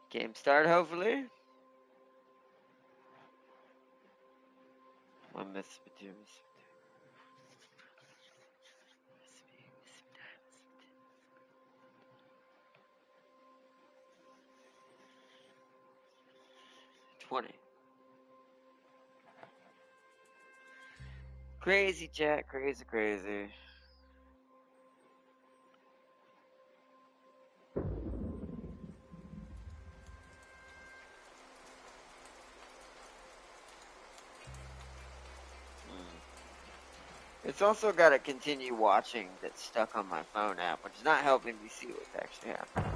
Game start, hopefully. One miss, two miss. 20. Crazy, chat. Crazy, crazy. It's also got to continue watching that's stuck on my phone app, which is not helping me see what's actually happening.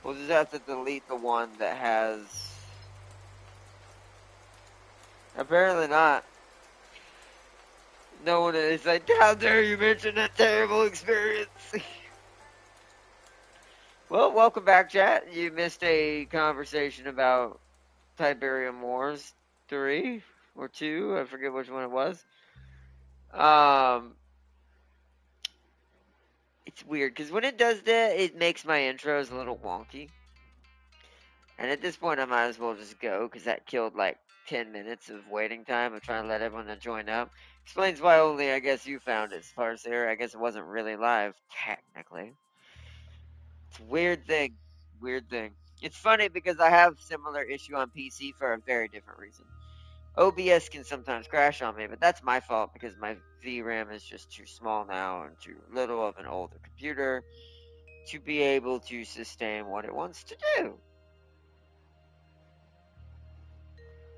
We'll just have to delete the one that has. Apparently not. No one is like, how dare you mention that terrible experience? Well, welcome back, chat. You missed a conversation about Tiberium Wars 3 or 2. I forget which one it was. It's weird because when it does that, it makes my intros a little wonky. And at this point, I might as well just go because that killed like 10 minutes of waiting time of trying to let everyone join up. Explains why only I guess you found it, Farseer. I guess it wasn't really live, technically. It's a weird thing. Weird thing. It's funny because I have similar issue on PC for a very different reason. OBS can sometimes crash on me, but that's my fault because my VRAM is just too small now and too little of an older computer to be able to sustain what it wants to do.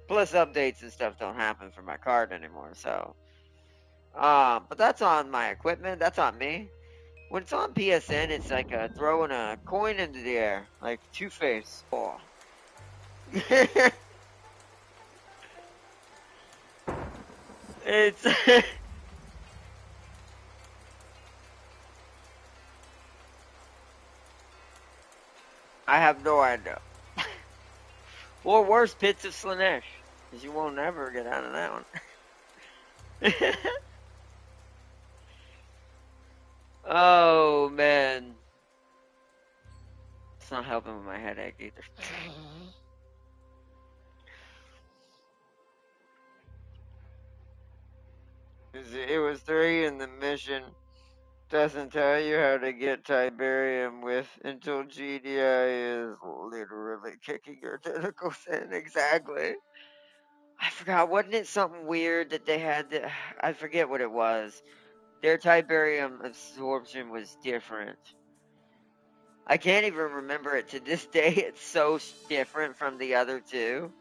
Plus, updates and stuff don't happen for my card anymore, so. But that's on my equipment. That's on me. When it's on PSN, it's like throwing a coin into the air, like Two-Face. Oh. It's. I have no idea. Or worse, Pits of Slanesh. Because you won't ever get out of that one. Oh, man. It's not helping with my headache either. It was 3 in the mission. Doesn't tell you how to get Tiberium with until GDI is literally kicking your tentacles in. Exactly. I forgot. Wasn't it something weird that they had? I forget what it was. Their Tiberium absorption was different. I can't even remember it to this day. It's so different from the other two.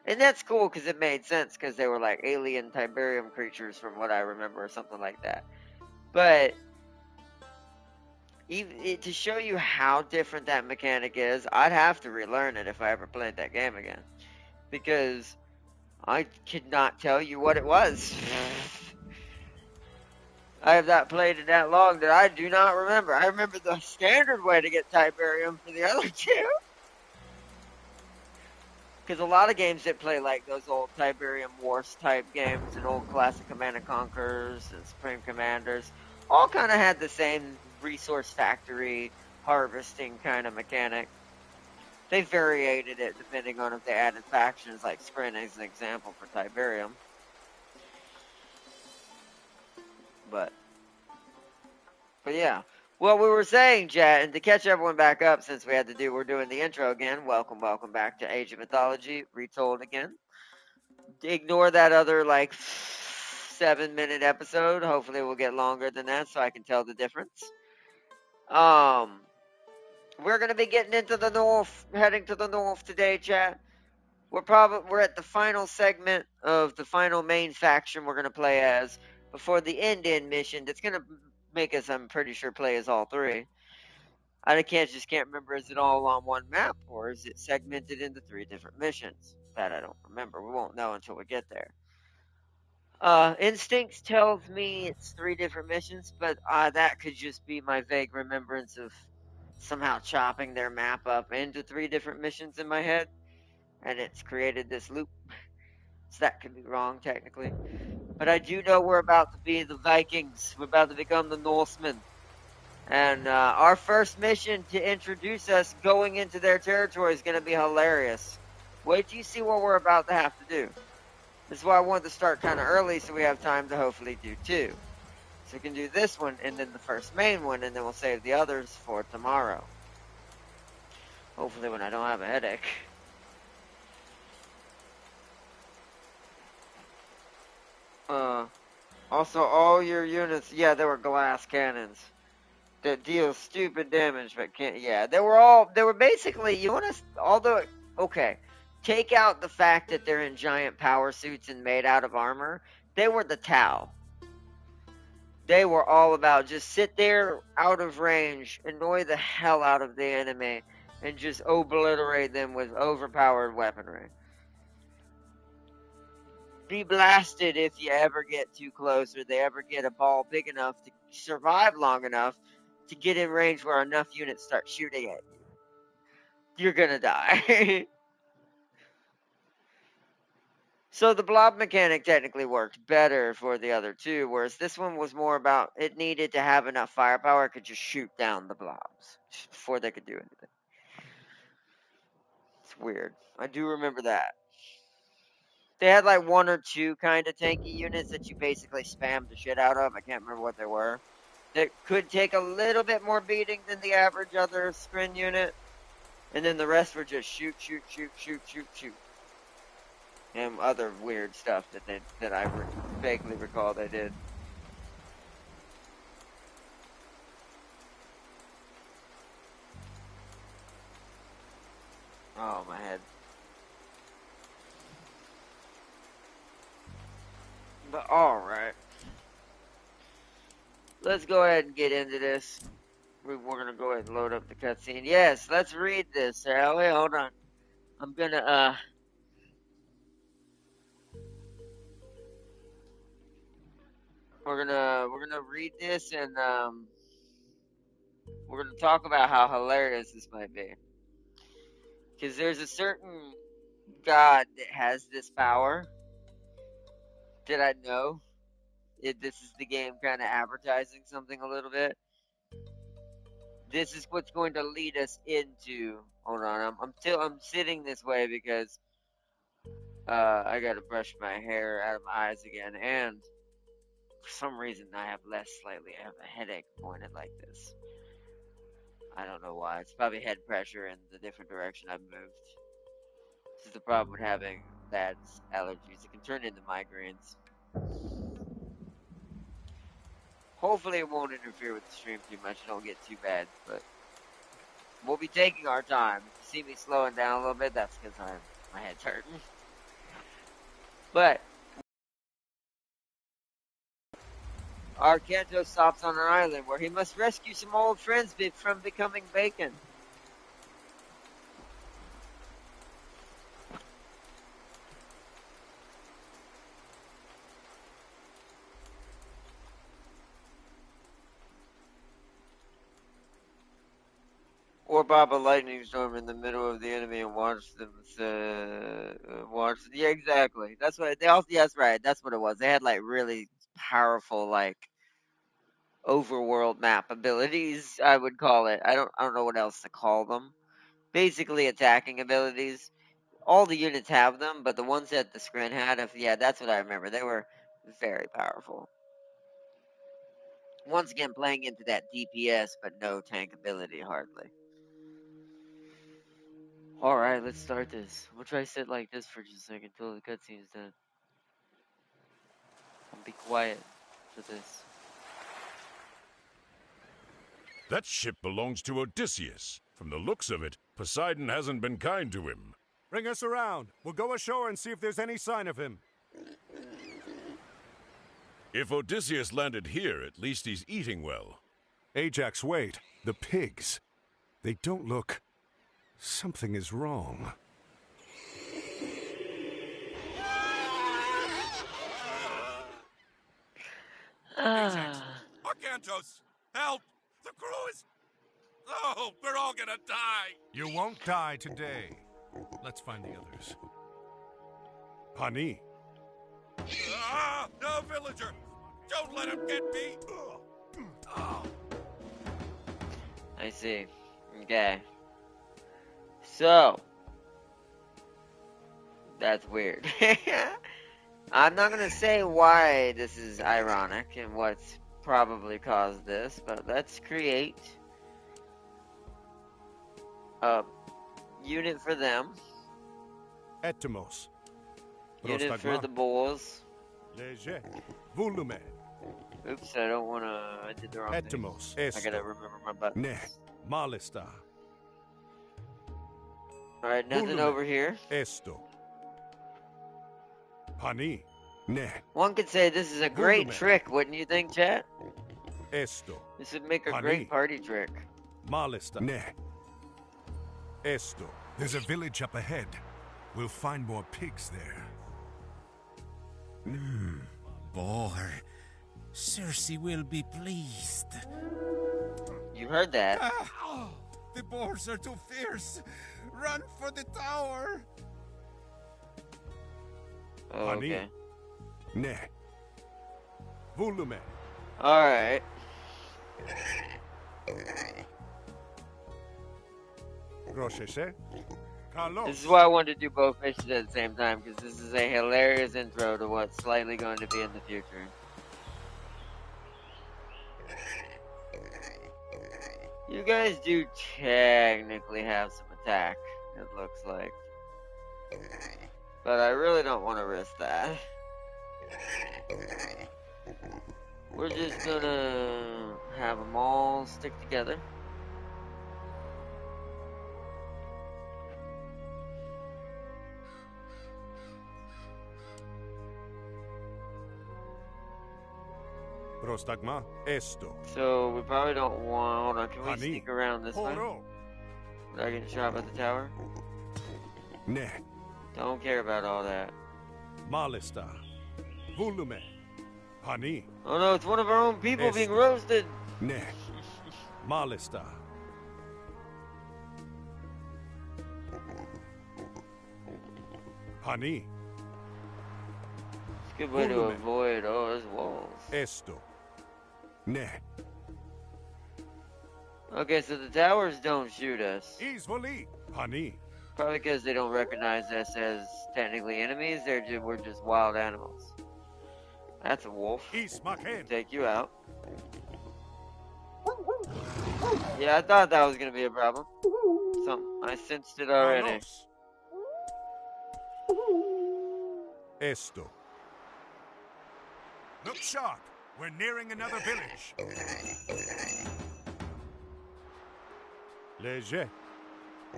And that's cool because it made sense because they were like alien Tiberium creatures from what I remember or something like that. But even to show you how different that mechanic is, I'd have to relearn it if I ever played that game again. Because I could not tell you what it was. I have not played it that long that I do not remember. I remember the standard way to get Tiberium for the other two. Because a lot of games that play like those old Tiberium Wars type games and old classic Command and Conquerors and Supreme Commanders all kind of had the same resource factory harvesting kind of mechanic. They variated it depending on if they added factions, like Skrin is an example for Tiberium. But yeah. What we were saying, chat, and to catch everyone back up since we're doing the intro again. Welcome back to Age of Mythology Retold again. Ignore that other like 7-minute episode. Hopefully we'll get longer than that so I can tell the difference. We're gonna be getting into the north, heading to the north today, chat. We're at the final segment of the final main faction we're gonna play as before the end mission. That's gonna make us, I'm pretty sure, play as all three. I can't remember. Is it all on one map or is it segmented into 3 different missions? That I don't remember. We won't know until we get there. Instincts tells me it's 3 different missions, but that could just be my vague remembrance of somehow chopping their map up into 3 different missions in my head, and it's created this loop. So that could be wrong technically. But I do know we're about to be the Vikings. We're about to become the Norsemen. And our first mission to introduce us going into their territory is going to be hilarious. Wait till you see what we're about to have to do. This is why I wanted to start kind of early so we have time to hopefully do two. So we can do this one and then the first main one, and then we'll save the others for tomorrow. Hopefully when I don't have a headache. Also all your units, yeah, they were glass cannons that deal stupid damage, but can't. Yeah, they were basically. You want to, although okay, take out the fact that they're in giant power suits and made out of armor. They were the Tau. They were all about just sit there out of range, annoy the hell out of the enemy, and just obliterate them with overpowered weaponry. Be blasted if you ever get too close or they ever get a ball big enough to survive long enough to get in range where enough units start shooting at you. You're gonna die. So the blob mechanic technically worked better for the other two, whereas this one was more about it needed to have enough firepower it could just shoot down the blobs before they could do anything. It's weird. I do remember that. They had like one or two kind of tanky units that you basically spammed the shit out of. I can't remember what they were. That could take a little bit more beating than the average other screen unit. And then the rest were just shoot, shoot, shoot, shoot, shoot, shoot. And other weird stuff that I vaguely recall they did. Oh, my head. But alright. Let's go ahead and get into this. We're gonna go ahead and load up the cutscene. Yes, let's read this. Wait, hold on. I'm gonna, we're gonna read this and, we're gonna talk about how hilarious this might be. Because there's a certain god that has this power that I know. This is the game kind of advertising something a little bit. This is what's going to lead us into. Hold on, I'm sitting this way because I gotta brush my hair out of my eyes again, and for some reason I have a headache pointed like this. I don't know why. It's probably head pressure in the different direction I've moved. This is the problem with having bad allergies. It can turn into migraines. Hopefully it won't interfere with the stream too much. It don't get too bad, but we'll be taking our time. If you see me slowing down a little bit, that's because my head's hurting. But Arcanto stops on an island where he must rescue some old friends from becoming bacon. Or bob a lightning storm in the middle of the enemy and watch them. Yeah, exactly. That's what they also. Yeah, that's right. That's what it was. They had like really powerful like overworld map abilities. I would call it. I don't know what else to call them. Basically, attacking abilities. All the units have them, but the ones that the screen had, that's what I remember. They were very powerful. Once again, playing into that DPS, but no tank ability hardly. Alright, let's start this. We'll try to sit like this for just a second until the cutscene's done. And be quiet for this. That ship belongs to Odysseus. From the looks of it, Poseidon hasn't been kind to him. Bring us around. We'll go ashore and see if there's any sign of him. If Odysseus landed here, at least he's eating well. Ajax, wait. The pigs. They don't look... Something is wrong. Ajax! Arcantos! Help! The crew is... Oh, we're all gonna die! You won't die today. Let's find the others. Pani. Ah! No, villager! Don't let him get me! I see. Okay. So, that's weird. I'm not gonna say why this is ironic and what's probably caused this, but let's create a unit for them, Etymos. unit for Prostagma. the bulls. Léger. Volume. Oops, I don't wanna, I did the wrong thing. Etymos. I gotta Esto. remember my buttons. Ne. Malista. Alright, nothing Volume. over here. Esto. Pani. Ne. One could say this is a great Volume. trick, wouldn't you think, chat? Esto. This would make a Honey. great party trick. Malista. Ne. Esto. There's a village up ahead. We'll find more pigs there. Boy, Cersei will be pleased. You heard that. Ah, the boars are too fierce. Run for the tower. Oh, Honey. okay. Ne. Volume. Alright. Rochese. Carlos. This is why I wanted to do both missions at the same time, because this is a hilarious intro to what's slightly going to be in the future. You guys do technically have some attack, it looks like. But I really don't want to risk that. We're just gonna have them all stick together. Prostagma. Esto. So we probably don't want. Hold on, can we Honey. sneak around this way? Horo. Without getting shot by the tower? Ne. Don't care about all that. Malista. Volume. Pani. Oh no, it's one of our own people being Esto. roasted. Ne. Malista. Pani. It's a good way to Volume. avoid all those walls. Esto. Ne. Okay, so the towers don't shoot us. Izvoli. Pani. Probably because they don't recognize us as technically enemies. We're just wild animals. That's a wolf. Ismaken. Take you out. Yeah, I thought that was gonna be a problem. I sensed it already. Carlos. Esto. Look sharp. We're nearing another village. Léger.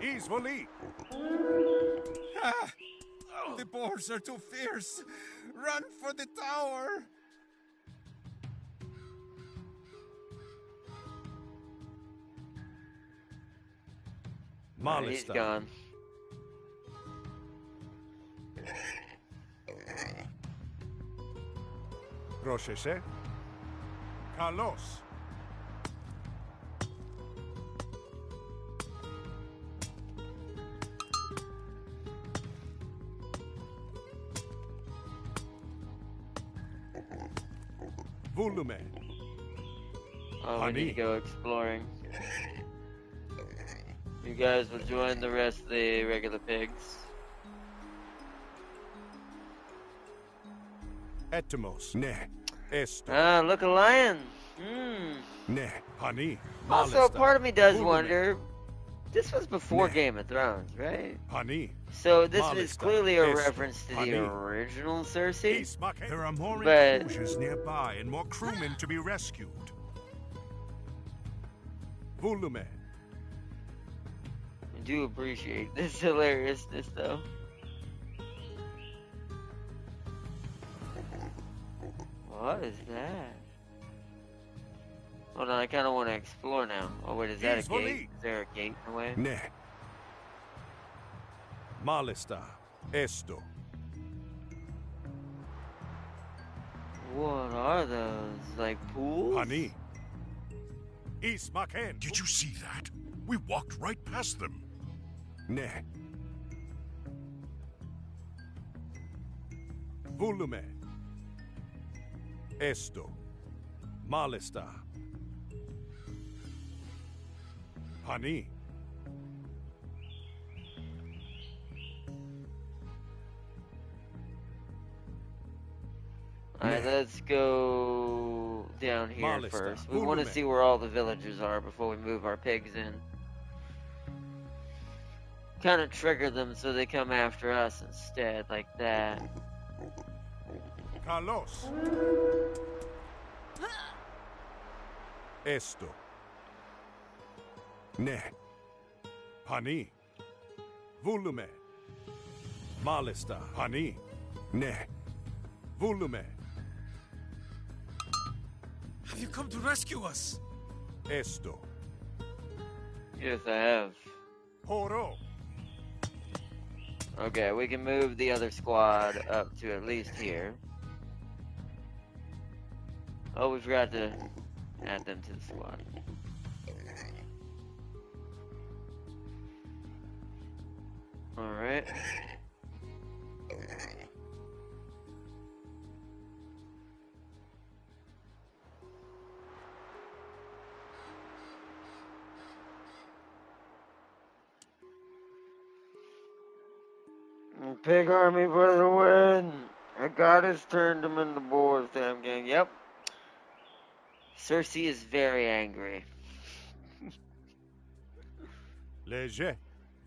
Izvoli. Ah, the boars are too fierce. Run for the tower. Alright, he's Malista. gone. Rochese. Carlos. Volume. Oh, we need to Honey. go exploring. You guys will join the rest of the regular pigs. Etymos. Ne. Esto. Ah, look, a lion. Hmm. Ne. Pani. Also, Malista. part of me does Volume. wonder. This was before Nah. Game of Thrones, right? Pani. So this is Malista. clearly a Esto. reference to Honey. the original Cersei. Ismaken. There are more But- enclosures nearby and more crewmen to be rescued. Volume. I do appreciate this hilariousness, though. What is that? Hold on, I kind of want to explore now. Oh wait, is that a Easily. gate? Is there a gate in the way? Ne. Malista. Esto. What are those? Like pools? Pani. Ismaken. Did you see that? We walked right past them. Ne. Volume. Esto. Malista. Hani. Alright, let's go down here Malista, first. We want to Volume. see where all the villagers are before we move our pigs in. Kind of trigger them so they come after us instead, like that. Carlos. Esto. Ne. Hani. Volume. Malista. Hani. Ne. Volume. Have you come to rescue us? Esto. Yes, I have. Horo. Okay, we can move the other squad up to at least here. Oh, we forgot to add them to the squad. Alright. Pig army for the win! A goddess turned him into boars, damn game. Yep. Cersei is very angry. Leger.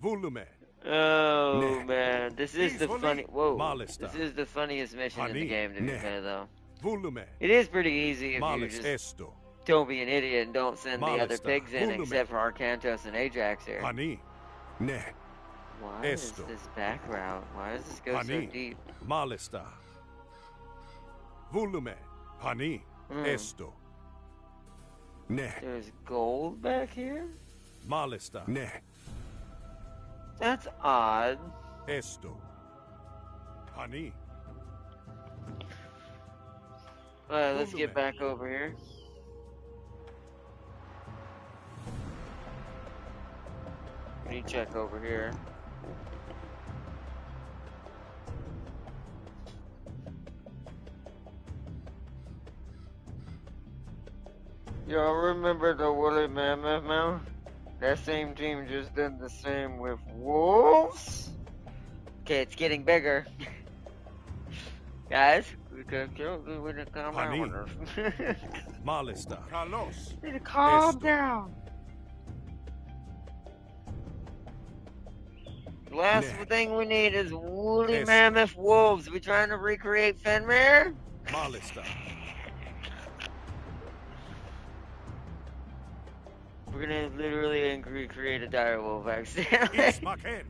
Volume. Oh Ne. man, this is the Easily. funny. Whoa, Malista. this is the funniest mission in the Hani. game, to be Ne. fair, though. Volume. It is pretty easy if you Malis. just Esto. don't be an idiot and don't send the other Malista. pigs in, Volume. except for Arcantos and Ajax here. Hani. Ne. Why is Esto. this back route? Why does this go so Hani. deep? Malista. Volume. Hani. Esto. Ne. There's gold back here? Malista. Ne. That's odd. Esto. Hani. Alright, let's get Volume. back over here. Let me check over here. Y'all remember the woolly mammoth now? That same team just did the same with wolves. Okay, it's getting bigger. Guys, we could kill with a calm down Honey. with us. Malista. Carlos. Need to calm Esto. down. The last Ne. thing we need is woolly Esto. mammoth wolves. We trying to recreate Fenrir? Malista. We're gonna literally recreate a dire wolf accidentally. Ismaken.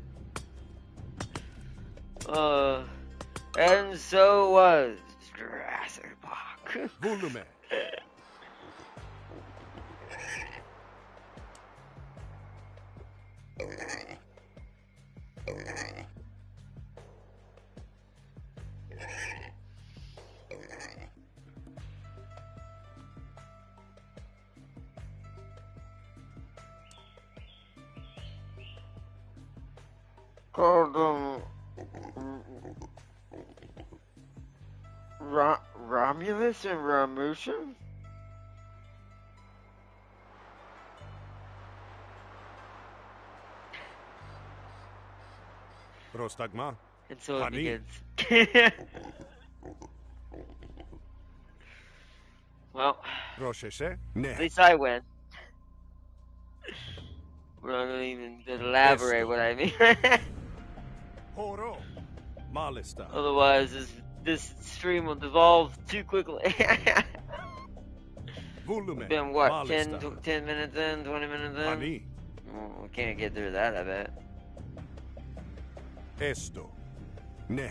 And so was Jurassic Park. Volume. Called them Romulus and Ramusha? Prostagma. And so it Honey. begins. Well, Rochese. Ne. at least I win. We're not gonna even elaborate Esto. what I mean. Horo. Malista. Otherwise, this stream will devolve too quickly. Volume. Been what, 10 Malista. minutes in, 20 minutes in? Hani. Well, we can't get through that, I bet. Esto. Ne.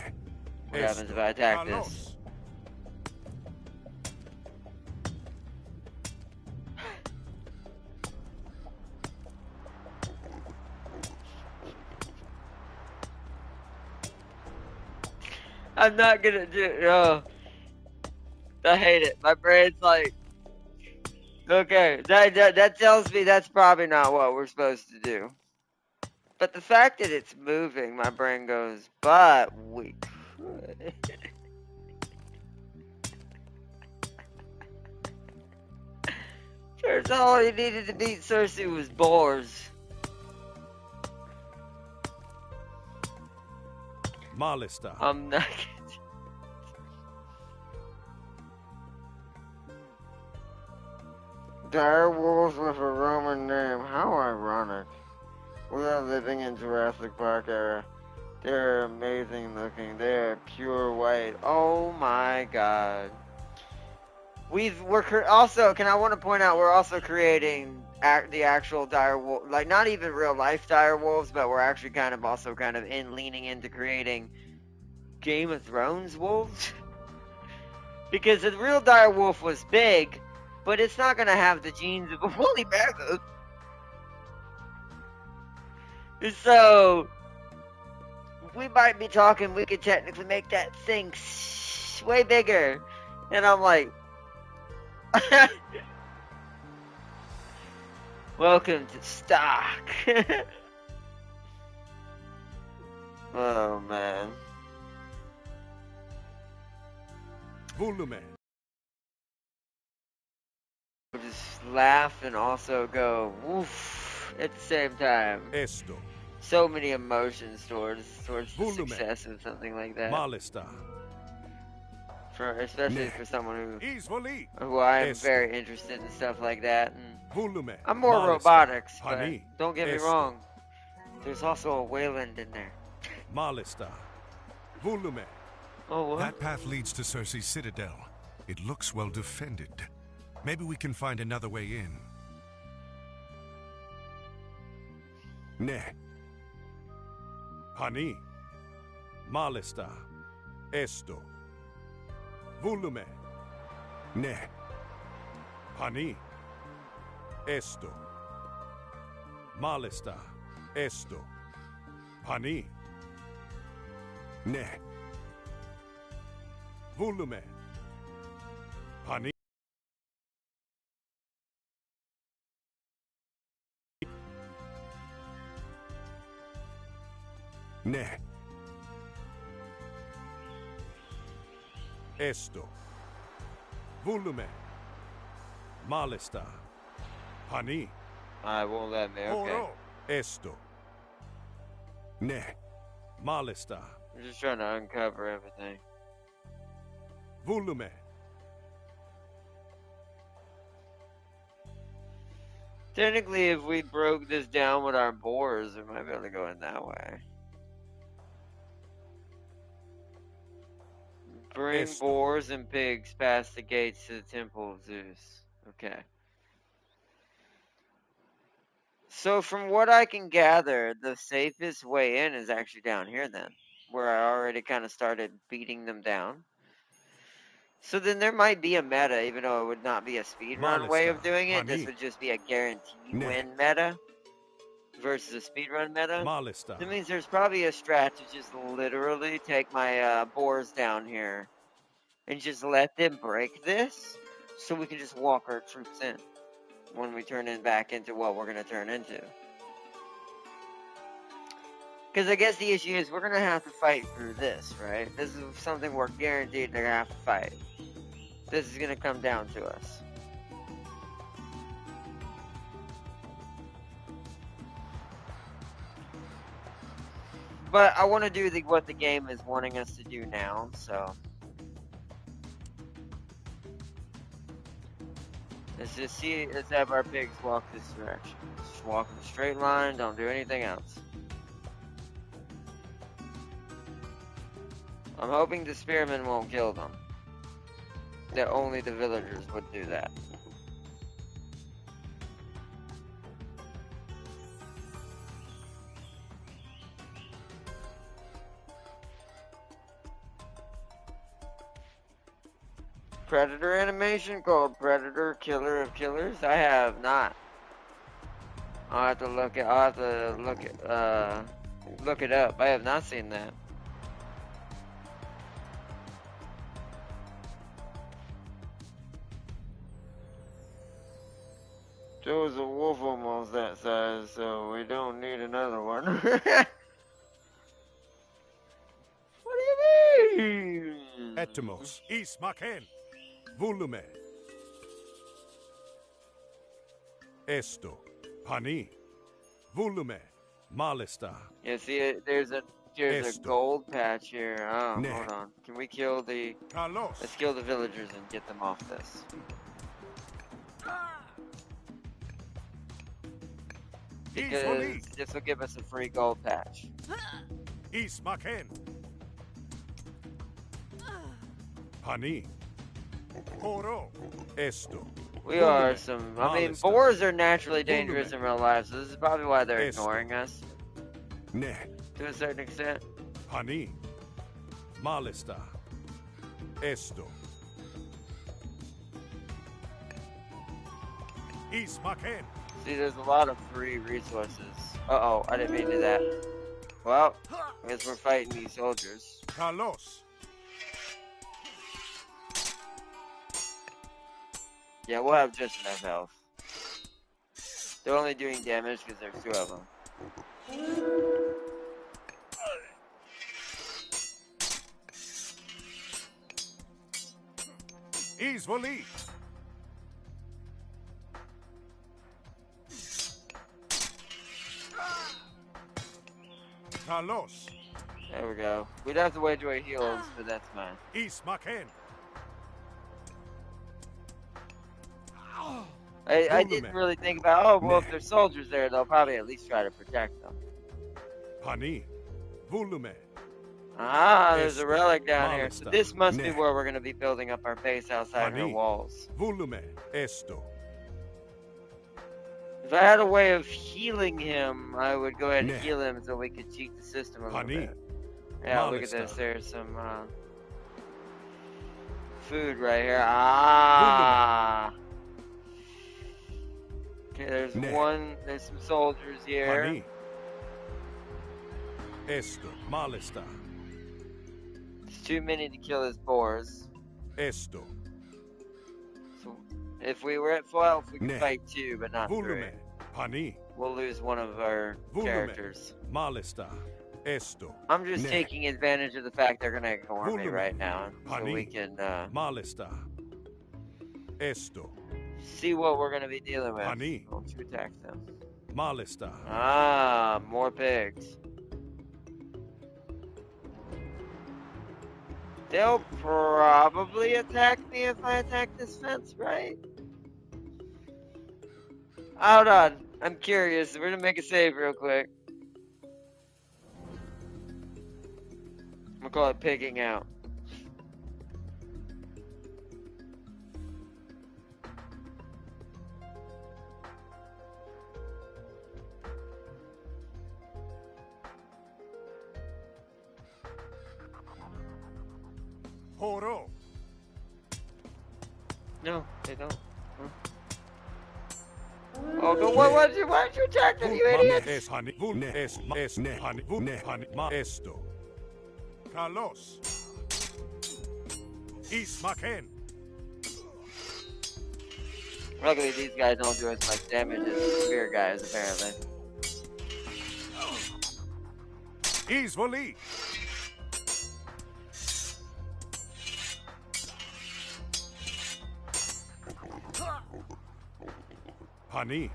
What happens if I attack this? Carlos. I'm not gonna do. Oh, I hate it. My brain's like, okay, that tells me that's probably not what we're supposed to do. But the fact that it's moving, my brain goes, but we could. First, all you needed to beat Cersei was boars. Malista. I'm not. Dire wolves with a Roman name. How ironic. We are living in Jurassic Park era. They're amazing looking. They're pure white. Oh my god. We're also, can I want to point out, we're also creating the actual dire wolf, like not even real life dire wolves, but we're actually kind of also kind of leaning into creating Game of Thrones wolves. Because the real dire wolf was big, but it's not gonna have the genes of a woolly mammoth. So we might be talking, we could technically make that thing way bigger. And I'm like, welcome to stock. Oh man. Volume. Just laugh and also go woof at the same time. Esto. So many emotions towards the Volume. success of something like that. Malista. Especially for someone Easily. who I am Esto. very interested in stuff like that. And Volume. I'm more Malista. robotics, but Honey. don't get me Esto. wrong. There's also a Wayland in there. Malista. Volume. Oh what? That path leads to Cersei's citadel. It looks well defended. Maybe we can find another way in. Ne. Honey. Malista. Esto. Volume. Ne. Honey. Esto. Malista. Esto. Honey. Ne. Volume. Honey. Ne. Esto. Volume. Malista. Honey. I won't let me, okay. Oro. Esto. Ne. Malista. I'm just trying to uncover everything. Volume. Technically, if we broke this down with our boars, we might be able to go in that way. Bring Esto. boars and pigs past the gates to the Temple of Zeus. Okay. So from what I can gather, the safest way in is actually down here then, where I already kind of started beating them down. So then there might be a meta, even though it would not be a speedrun way of Malista. doing it. This Honey. would just be a guaranteed Ne. win meta versus a speedrun meta. Malista. That means there's probably a strat to just literally take my boars down here and just let them break this so we can just walk our troops in when we turn in back into what we're going to turn into. Because I guess the issue is we're going to have to fight through this, right? This is something we're guaranteed to have to fight. This is going to come down to us. But I want to do what the game is wanting us to do now, so. Let's have our pigs walk this direction. Just walk in a straight line, don't do anything else. I'm hoping the spearmen won't kill them. That only the villagers would do that. Predator animation called Predator Killer of Killers? I have not. I'll have to look it up. I have not seen that. There was a wolf almost that size, so we don't need another one. What do you mean? Etymos. Is maken. Volume. Esto. Honey. Volume. Malista. Yeah, see, there's a There's a Esto. gold patch here. Oh, Ne. hold on. Can we kill the... Carlos. Let's kill the villagers and get them off this. Because this will give us a free gold patch. Ismaken. Hani. Oro. Esto. We are some... I mean, Malista. boars are naturally dangerous in real life, so this is probably why they're Esto. ignoring us. Ne. To a certain extent. Hani. Malista. Esto. Ismaken. See, there's a lot of free resources. Uh-oh, I didn't mean to do that. Well, I guess we're fighting these soldiers. Carlos. Yeah, we'll have just enough health. They're only doing damage because there's 2 of them. Izvoli. Carlos. There we go. We'd have to wait till he heals, but that's fine. Ismaken. I didn't really think about, oh, well, if there's soldiers there, they'll probably at least try to protect them. Hani. Volume. Ah, there's a relic down here. So Malista. this must be Ne. where we're going to be building up our base outside her Ani. walls. Volume. Esto. If I had a way of healing him, I would go ahead and Ne. heal him so we could cheat the system a little Hani. bit. Yeah, look at Malista. this. There's some food right here. Ah. Okay, there's Ne. there's some soldiers here. Hani. Esto. Malista. It's too many to kill his boars. Esto. So if we were at 12, we could Ne. fight 2, but not 3. Volume. Hani. We'll lose one of our Volume. characters. Malista. Esto. I'm just Ne. taking advantage of the fact they're gonna ignore me Volume. right now, so Hani. we can Malista. Esto. see what we're gonna be dealing with. Hani. Don't you attack them. Malista. Ah, more pigs. They'll probably attack me if I attack this fence, right? Hold on. I'm curious. We're gonna make a save real quick. I'm gonna call it pigging out. Horo. No, they don't. Huh? Oh, no, why did you attack them, you idiots? Es hani. Vul. Es. Es. Ne. Hani. Vul. Ne. Hani. Ma. Esto. Carlos. Ismaken. Luckily, these guys don't do as much damage as the spear guys, apparently. Izvoli. Hani.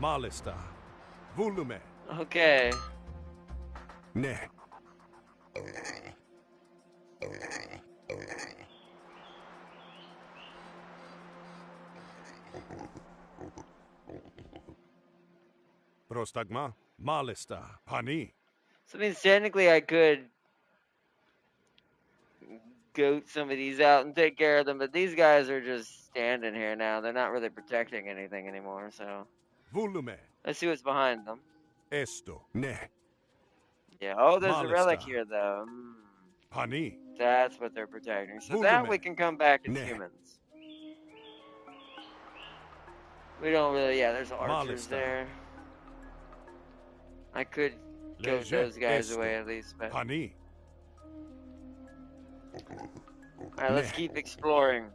Malista. Volume. Okay. Ne. Prostagma. Malista. Hani. So it means technically I could goat some of these out and take care of them, but these guys are just standing here now. They're not really protecting anything anymore, so Volume. let's see what's behind them. Esto. Ne. Yeah, oh, there's a Malista. relic here, though. Hani. That's what they're protecting. So Volume. that we can come back as Ne. humans. We don't really, yeah, there's archers Malista. there. I could goat Leje. those guys Esto. away at least, but... Hani. Alright, let's Ne. keep exploring.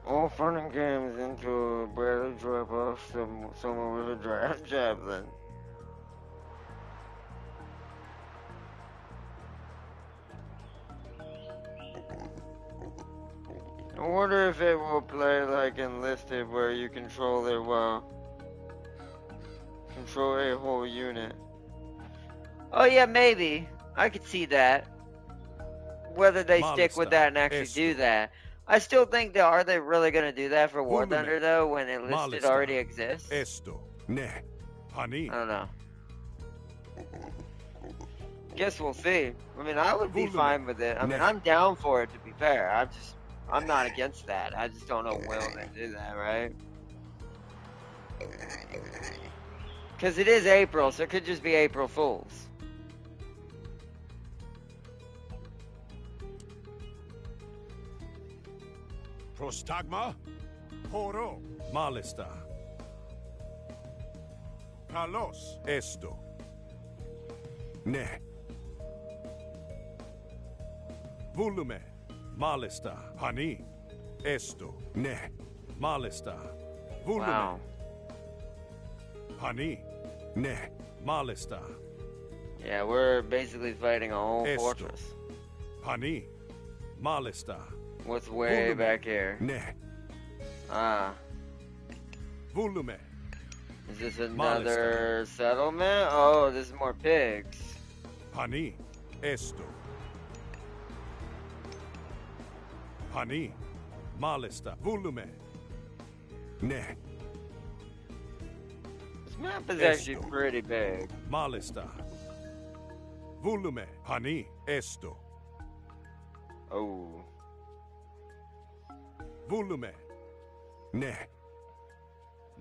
All fun and games into a barely drop off someone with a javelin. I wonder if it will play like Enlisted where you control it while Control a whole unit. Oh yeah, maybe. I could see that. Whether they stick with Malista, that and actually do esto. that. I still think that, are they really going to do that for War Volume. Thunder though, when it listed Malista, already exists? esto. Ne. Hani. I don't know. Guess we'll see. I mean, I would be Volume. fine with it. I mean, Ne. I'm down for it, to be fair. I'm not against that. I just don't know will they do that, right? Because it is April, so it could just be April Fools. Prostagma? Horo. Malista. Kalos? Esto. Ne. Volume. Malista. Hani. Esto. Ne. Malista. Volume. Wow. Hani. Ne. Malista. Yeah, we're basically fighting a whole Esto. fortress. Hani. Malista. What's way Volume. back here? Ne. Ah. Volume. Is this another settlement? Oh, this is more pigs. Hani. Esto. Hani. Malista. Volume. Ne. This map is Esto. actually pretty big. Malista. Volume. Hani. Esto. Oh. Volume. Ne.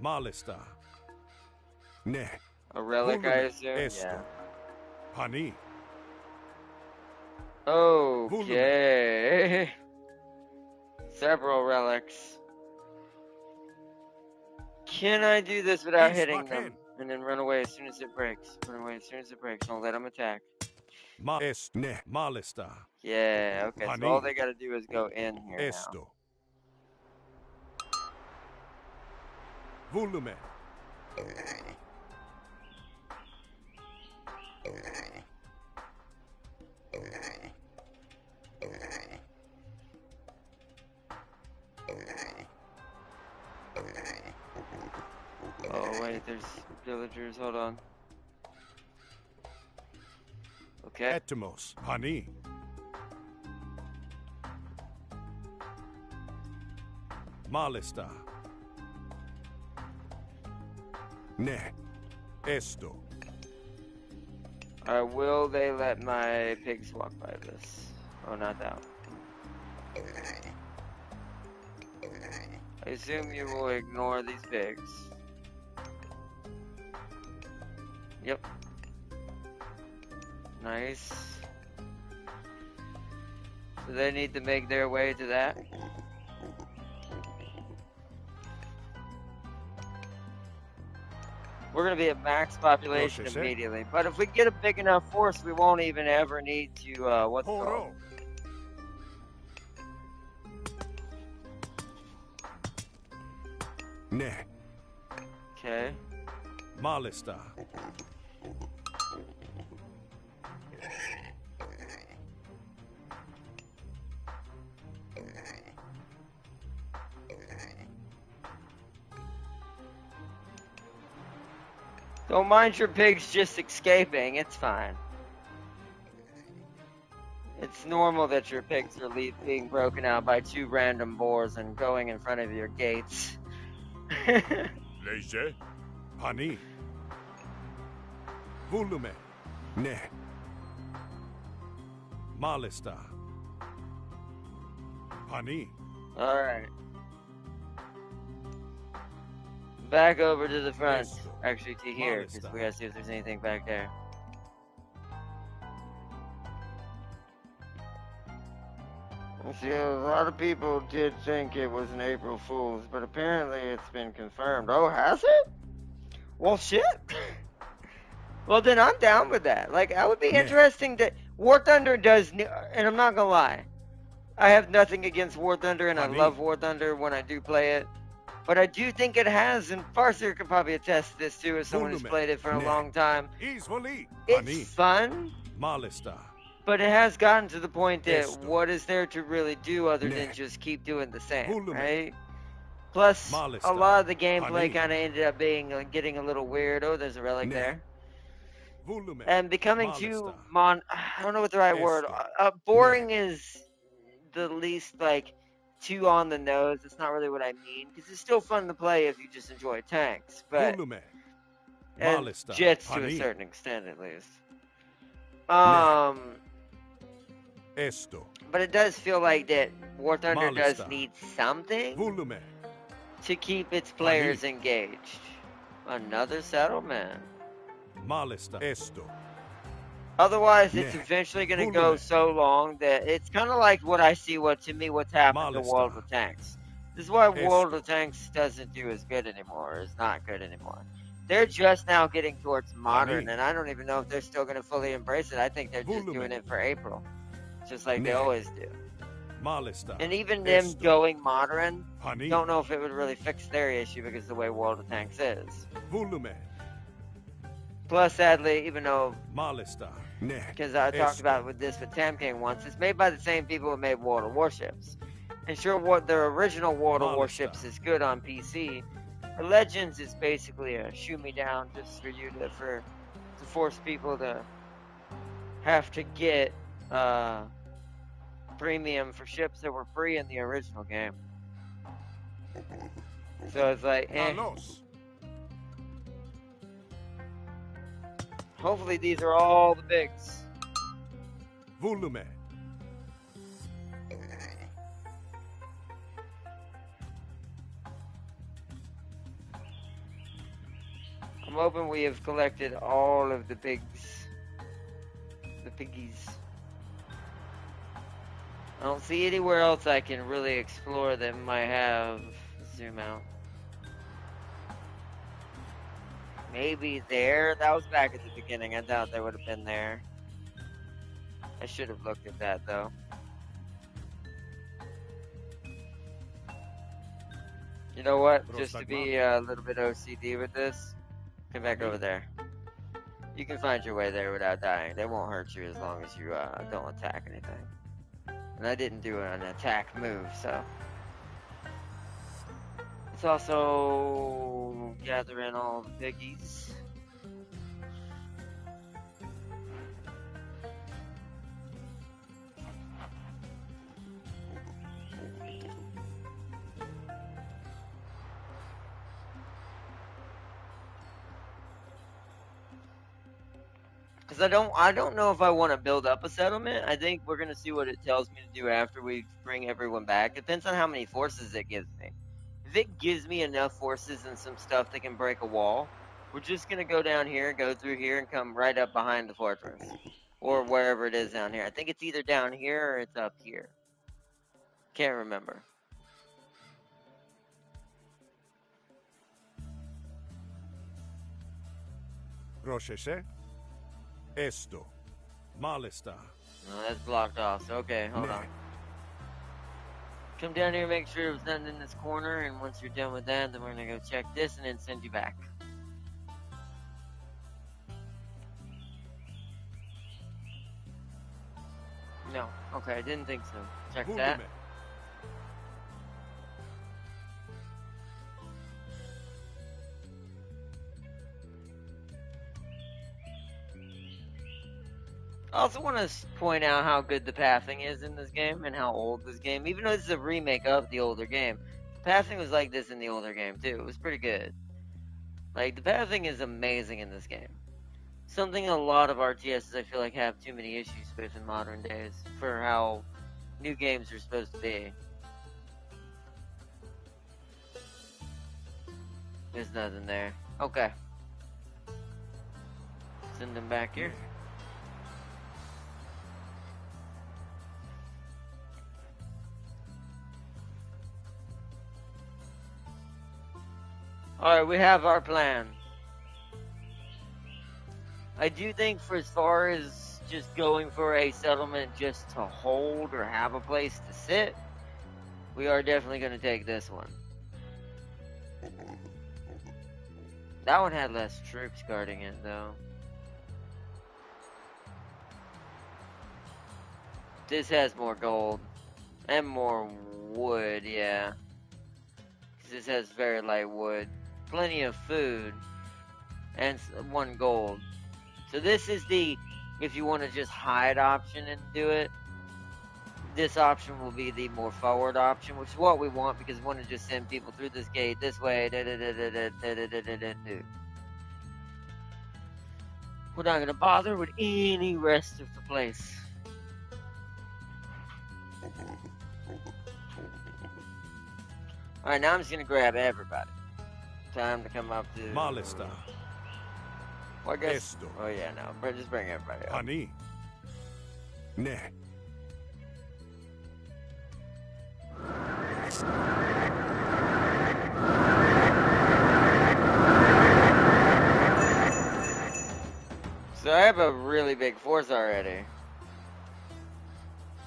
Malista. Ne. A relic, I Volume. assume? Esto. Yeah. Hani. Okay. Several relics. Can I do this without East hitting back them? in. And then run away as soon as it breaks. Run away as soon as it breaks. Don't let them attack. Est. Ne. Malista. Yeah, okay. So Honey. all they gotta do is go in here now. Esto. Volume. Oh, wait, there's villagers. Hold on. Okay. Etymos. Hani. Malista. Ne. Esto. Will they let my pigs walk by this? Oh, not that one. I assume you will ignore these pigs. Yep. Nice. So they need to make their way to that. We're gonna be at max population Process it. immediately. But if we get a big enough force, we won't even ever need to, what's it called? Horo. Ne. Okay. Malista. Don't mind your pigs just escaping, it's fine. It's normal that your pigs are being broken out by two random boars and going in front of your gates. Leisure? Hani. Volume. Ne. Malista. Hani. Alright. Back over to the front. Esto. Actually, to here, because Malista. we gotta see if there's anything back there. See, a lot of people did think it was an April Fool's, but apparently it's been confirmed. Oh, has it? Well, shit. Well, then I'm down with that. Like, that would be Yeah. interesting to... War Thunder does... And I'm not gonna lie. I have nothing against War Thunder, and I Honey. love War Thunder when I do play it. But I do think it has, and Farser could probably attest to this too, as someone who's Volume. played it for a Ne. long time. Isvoli. It's Hani. fun, Malista. but it has gotten to the point that Esto. what is there to really do other Ne. than just keep doing the same, Volume. right? Plus, a Malista. lot of the gameplay Honey. kind of ended up being getting a little weird. Oh, there's a relic Ne. there. Volume. And becoming Malista. too I don't know what the right word. Esto. Boring is the least like too on the nose. It's not really what I mean because it's still fun to play if you just enjoy tanks, but Volume. and Malista. jets to a Honey. certain extent at least. Ne. Esto. But it does feel like that War Thunder does Malista. need something Volume. to keep its Honey. players engaged. Another settlement. Malista. Esto. Otherwise, it's Ne. eventually going to go Volume. so long that it's kind of like what I see. What to me, what's happened to Malista. World of Tanks. This is why World Esto. of Tanks doesn't do as good anymore. It's not good anymore. They're just now getting towards modern, Honey. and I don't even know if they're still going to fully embrace it. I think they're just Volume. doing it for April, just like they Ne. always do. Malista. And even them Esto. going modern, Honey. don't know if it would really fix their issue because of the way World of Tanks is. Volume. Plus, sadly, even though, Malista. Ne. because I talked Esto. about with this with Tam King once, it's made by the same people who made World of Warships. And sure, what their original World of Malista. Warships is good on PC. The Legends is basically a shoot me down just for you to force people to have to get premium for ships that were free in the original game. So it's like, Alos. hopefully these are all the bigs. Volume. I'm hoping we have collected all of the pigs. The piggies. I don't see anywhere else I can really explore that might have zoom out. Maybe there? That was back at the beginning. I doubt they would have been there. I should have looked at that though. You know what? Just to be a little bit OCD with this, come back over there. You can find your way there without dying. They won't hurt you as long as you don't attack anything. And I didn't do an attack move, so. Let's also gather in all the piggies. Because I don't know if I want to build up a settlement. I think we're gonna see what it tells me to do after we bring everyone back. Depends on how many forces it gives me. If it gives me enough forces and some stuff that can break a wall, we're just gonna go down here, go through here, and come right up behind the fortress. Or wherever it is down here. I think it's either down here or it's up here. Can't remember. Rochese. Esto. Malista. No, that's blocked off. So okay, hold Ne. on. Come down here, make sure there's nothing in this corner, and once you're done with that, then we're gonna go check this and then send you back. No. Okay, I didn't think so. Check that. Volume. I also want to point out how good the pathing is in this game and how old this game, even though this is a remake of the older game, the pathing was like this in the older game too. It was pretty good. Like, the pathing is amazing in this game. Something a lot of RTSs I feel like have too many issues with in modern days for how new games are supposed to be. There's nothing there. Okay. Send them back here. Alright, we have our plan. I do think for as far as just going for a settlement just to hold or have a place to sit, we are definitely going to take this one. That one had less troops guarding it though. This has more gold and more wood, yeah. because this has very light wood, plenty of food, and 1 gold. So this is the, if you want to just hide option and do it, this option will be the more forward option, which is what we want because we want to just send people through this gate this way. We're not going to bother with any rest of the place. Alright, now I'm just going to grab everybody. Time to come up to... Malista. Well, I guess... Esto. Oh yeah, no. Just bring everybody up. Ani. Ne. So I have a really big force already.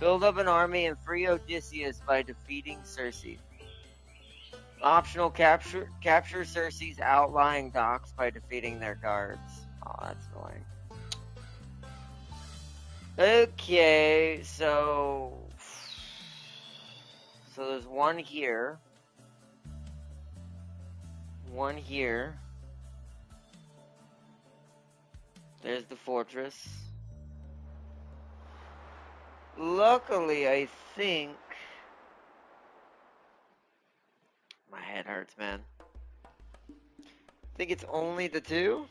Build up an army and free Odysseus by defeating Circe. Optional capture Circe's outlying docks by defeating their guards. Oh, that's annoying. Okay, so there's one here. One here. There's the fortress. Luckily, I think... My head hurts, man. I think it's only the 2?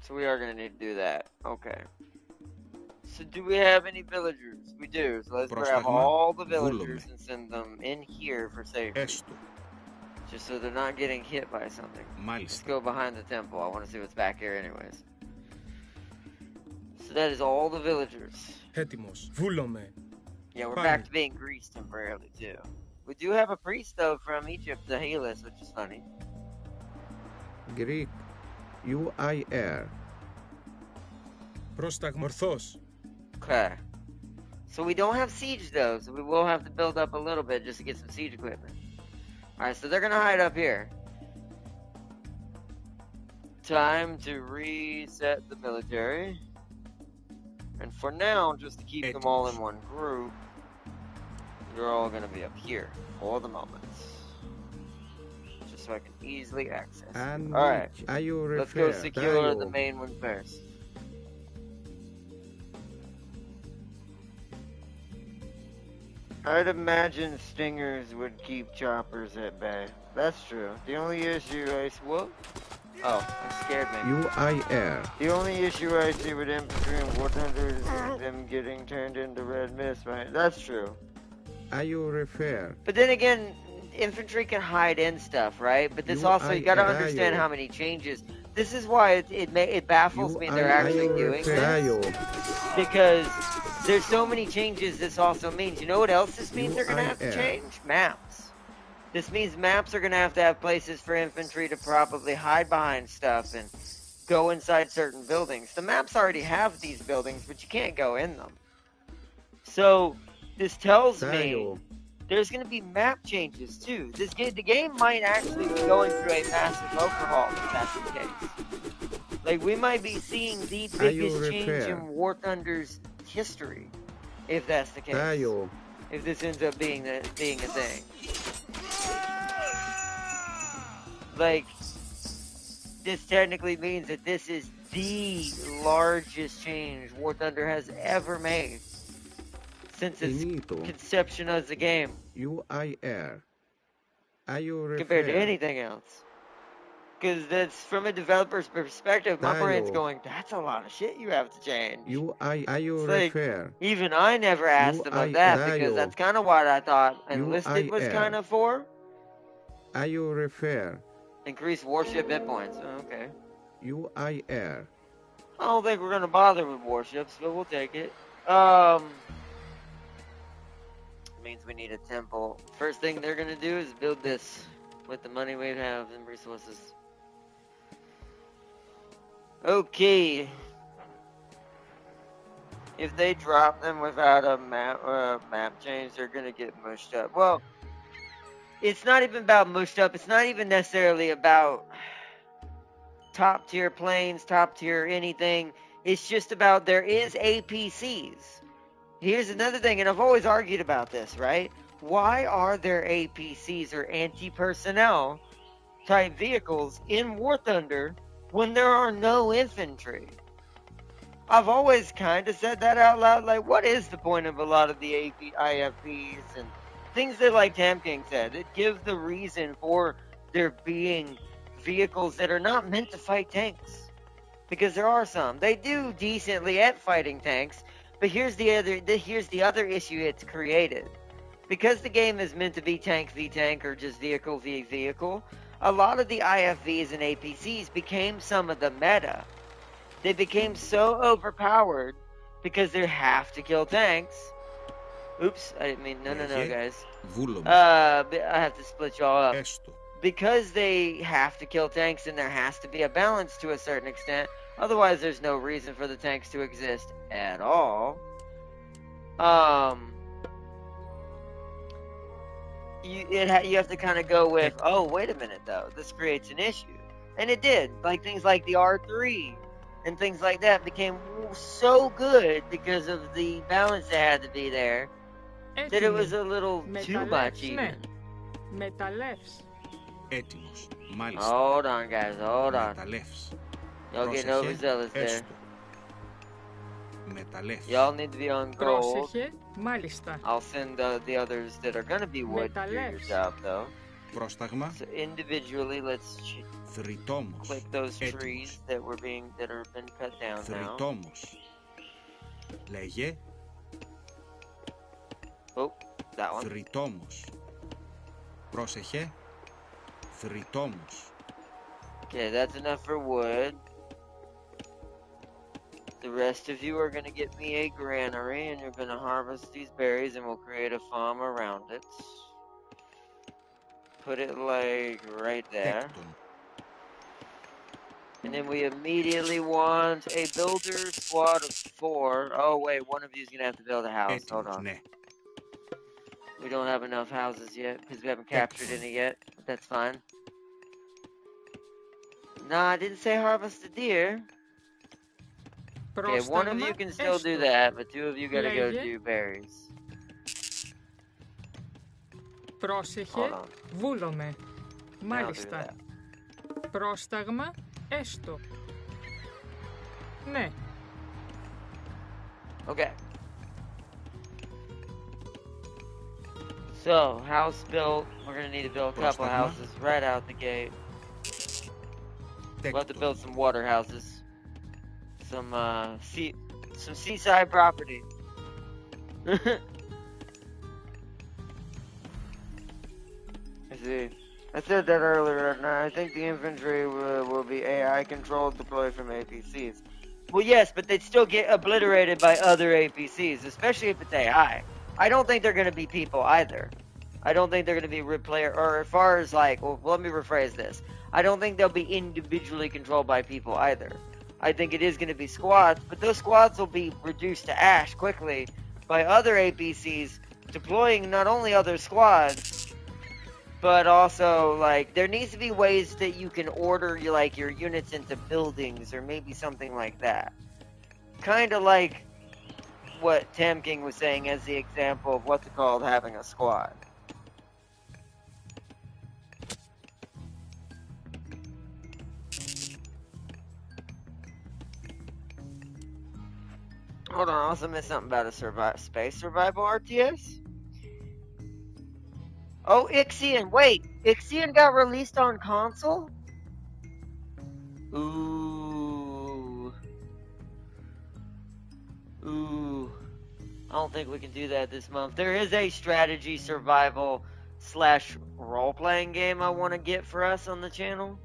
So we are going to need to do that. Okay. So do we have any villagers? We do. So let's grab all the villagers and send them in here for safety. Esto. Just so they're not getting hit by something. Let's go behind the temple. I want to see what's back here anyways. So that is all the villagers. Έτοιμος. Βούλομαι. Yeah, we're back to being Greece temporarily too. We do have a priest though from Egypt to heal us, which is funny. Greek. UIR. Πρόσταγμορθός. Okay. So we don't have siege though, so we will have to build up a little bit just to get some siege equipment. Alright, so they're gonna hide up here. Time to reset the military. And for now, just to keep them all in one group, you're all gonna be up here for the moment. Just so I can easily access. Alright, let's go secure the main one first. I'd imagine stingers would keep choppers at bay. That's true. The only issue what? Oh, that scared me. UIR. The only issue I see with infantry and warthunters is them getting turned into red mist, right? That's true. IURFR. But then again, infantry can hide in stuff, right? But this also, you gotta understand how many changes. This is why it baffles me they're actually doing this. Because there's so many changes this also means. You know what else this means they're gonna have to change? Maps. This means maps are gonna have to have places for infantry to probably hide behind stuff and go inside certain buildings. The maps already have these buildings, but you can't go in them. So this tells me there's going to be map changes too. The game might actually be going through a massive overhaul if that's the case. Like, we might be seeing the biggest change in War Thunder's history, if that's the case. If this ends up being a thing. Like, this technically means that this is the largest change War Thunder has ever made since its conception as a game. UIR. Compared to anything else. Because that's, from a developer's perspective, my brain's going, that's a lot of shit you have to change. Like, even I never asked them of that, because that's kind of what I thought Enlisted was kind of for. Increase warship hit points. Oh, okay. UIR. I don't think we're going to bother with warships, but we'll take it. Means we need a temple. First thing they're gonna do is build this with the money we have and resources. Okay. If they drop them without a map change, they're gonna get mushed up. Well, it's not even about mushed up. It's not even necessarily about top tier planes, top tier anything. It's just about there is APCs. Here's another thing, and I've always argued about this, right? why are there APCs or anti-personnel type vehicles in War Thunder when there are no infantry? I've always kind of said that out loud. Like, what is the point of a lot of the IFVs and things that, like Tam King said? It gives the reason for there being vehicles that are not meant to fight tanks. Because there are some. They do decently at fighting tanks, but here's the other issue it's created. Because the game is meant to be tank v tank or just vehicle v vehicle, a lot of the IFVs and APCs became some of the meta. They became so overpowered because they have to kill tanks. Oops, I didn't mean, no, guys. I have to split y'all up. Because they have to kill tanks and there has to be a balance to a certain extent, otherwise there's no reason for the tanks to exist at all. You have to kind of go with, oh, wait a minute though, this creates an issue. And it did. Like things like the R3 and things like that became so good because of the balance that had to be there that it was a little too much even. Έτοιμος. Μάλιστα. Hold on, guys. Hold on. Μεταλλεύς. Y'all getting overzealous there. Έστω. Μεταλλεύς. Y'all need to be on gold. Μάλιστα. I'll send the others that are gonna be wood to your job though. Πρόσταγμα. So individually, let's Θρητόμος. click those trees that have been cut down now. Θρητόμος. Λέγε. Oh, that one. Θρητόμος. Πρόσεχε. Θρητόμος. Okay, that's enough for wood. The rest of you are going to get me a granary and you're going to harvest these berries and we'll create a farm around it. Put it like right there. And then we immediately want a builder squad of 4. Oh wait, one of you is going to have to build a house. Hold on. We don't have enough houses yet because we haven't captured any yet. But that's fine. Nah, I didn't say harvest the deer. Okay, one of you can still do that, but 2 of you gotta go do berries. Πρόσεχε, βούλομαι. Μάλιστα. Πρόσταγμα, έστω. Ναι. Okay. So, house built. We're gonna need to build a couple houses right out the gate. We'll have to build some water houses. Some seaside property. I see. I said that earlier, and I think the infantry will be AI controlled, deployed from APCs. Well, yes, but they'd still get obliterated by other APCs, especially if it's AI. I don't think they're going to be people either. I don't think they're going to be player, or as far as like, well, let me rephrase this. I don't think they'll be individually controlled by people either. I think it is going to be squads, but those squads will be reduced to ash quickly by other APCs deploying not only other squads, but also, like, there needs to be ways that you can order, your units into buildings or maybe something like that. Kind of like what Tam King was saying as the example of what's it called having a squad. Hold on, I also missed something about a space survival RTS. Oh, Ixion, wait, Ixion got released on console? Ooh. I don't think we can do that this month. There is a strategy survival / role-playing game I want to get for us on the channel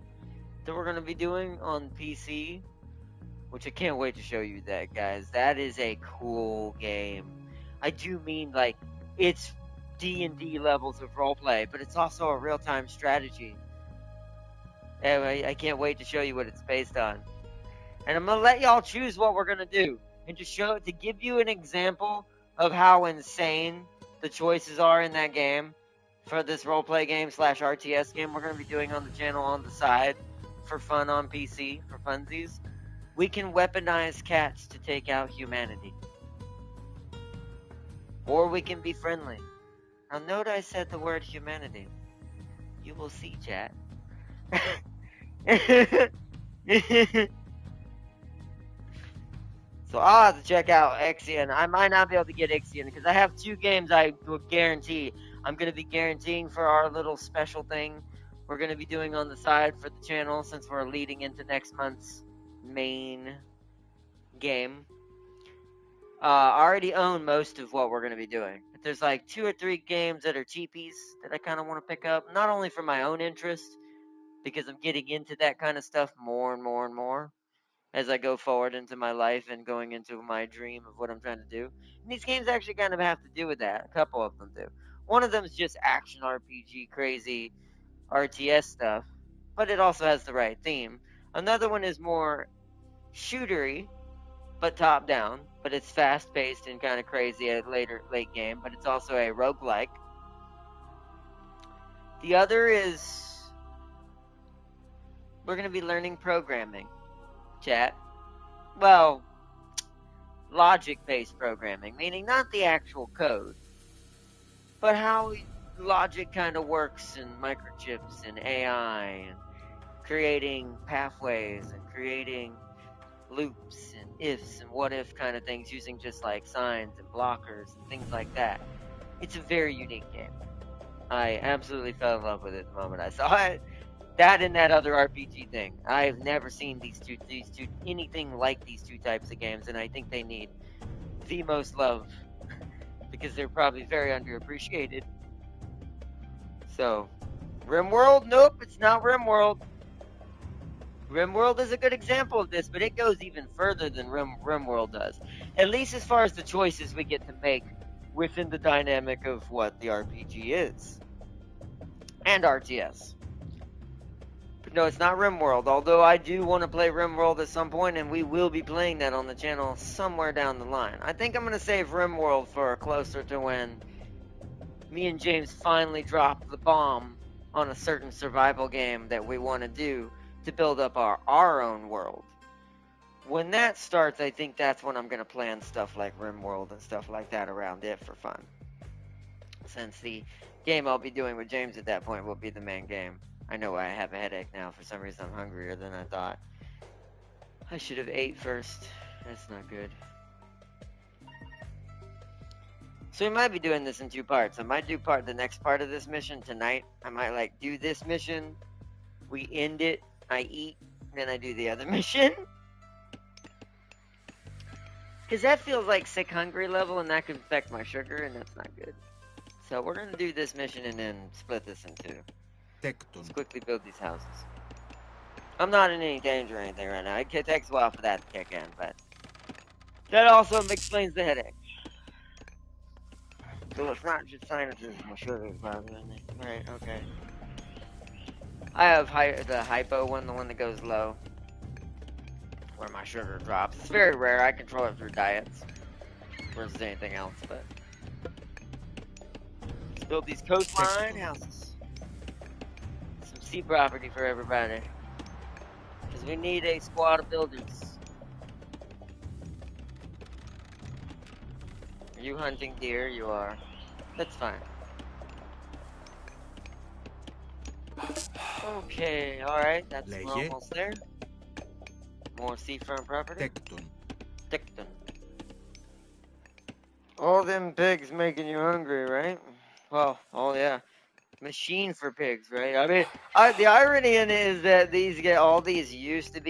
that we're going to be doing on PC. Which I can't wait to show you that, guys. That is a cool game. I do mean, like, it's D&D levels of roleplay, but it's also a real-time strategy. Anyway, I can't wait to show you what it's based on. And I'm going to let y'all choose what we're going to do. And to give you an example of how insane the choices are in that game for this roleplay game / RTS game we're going to be doing on the channel on the side for fun on PC, for funsies. We can weaponize cats to take out humanity. Or we can be friendly. Now note I said the word humanity. You will see, chat. So I'll have to check out Ixion. I might not be able to get Ixion because I have 2 games I will guarantee. I'm going to be guaranteeing for our little special thing we're going to be doing on the side for the channel since we're leading into next month's main game. I already own most of what we're going to be doing. But there's like 2 or 3 games that are cheapies that I kind of want to pick up, not only for my own interest, because I'm getting into that kind of stuff more and more and more as I go forward into my life and going into my dream of what I'm trying to do. And these games actually kind of have to do with that. A couple of them do. One of them is just action RPG, crazy RTS stuff, but it also has the right theme. Another one is more shootery, but top down, but it's fast paced and kind of crazy at late game, but it's also a roguelike. The other is we're going to be learning programming, chat. Well, logic-based programming, meaning not the actual code, but how logic kind of works in microchips and AI and creating pathways and creating loops and ifs and what if kind of things using just like signs and blockers and things like that. It's a very unique game. I absolutely fell in love with it the moment I saw it. That and that other RPG thing. I've never seen these two anything like these 2 types of games, and I think they need the most love because they're probably very underappreciated. So, RimWorld? Nope, it's not RimWorld. RimWorld is a good example of this, but it goes even further than RimWorld does. At least as far as the choices we get to make within the dynamic of what the RPG is. And RTS. But no, it's not RimWorld, although I do want to play RimWorld at some point, and we will be playing that on the channel somewhere down the line. I think I'm going to save RimWorld for closer to when me and James finally drop the bomb on a certain survival game that we want to do to build up our own world. When that starts, I think that's when I'm going to plan stuff like RimWorld and stuff like that around it for fun. Since the game I'll be doing with James at that point will be the main game. I know I have a headache now. For some reason, I'm hungrier than I thought. I should have ate first. That's not good. So we might be doing this in 2 parts. I might do the next part of this mission tonight. I might like do this mission. We end it. I eat. Then I do the other mission. Because that feels like sick hungry level and that could affect my sugar and that's not good. So we're going to do this mission and then split this in 2. Let's quickly build these houses. I'm not in any danger or anything right now. It takes a while for that to kick in, but that also explains the headache. So it's not just sinuses, my sugar is bothering me. Right, okay. I have the hypo one, the one that goes low. Where my sugar drops. It's very rare. I control it through diets. Versus anything else, but... Let's build these coastline houses. Some sea property for everybody. Because we need a squad of builders. Are you hunting deer? You are. That's fine. Okay, alright, we're almost there. More seafront property. Tecton. All them pigs making you hungry, right? Well, oh yeah. Machine for pigs, right? I mean, the irony in it is that we used to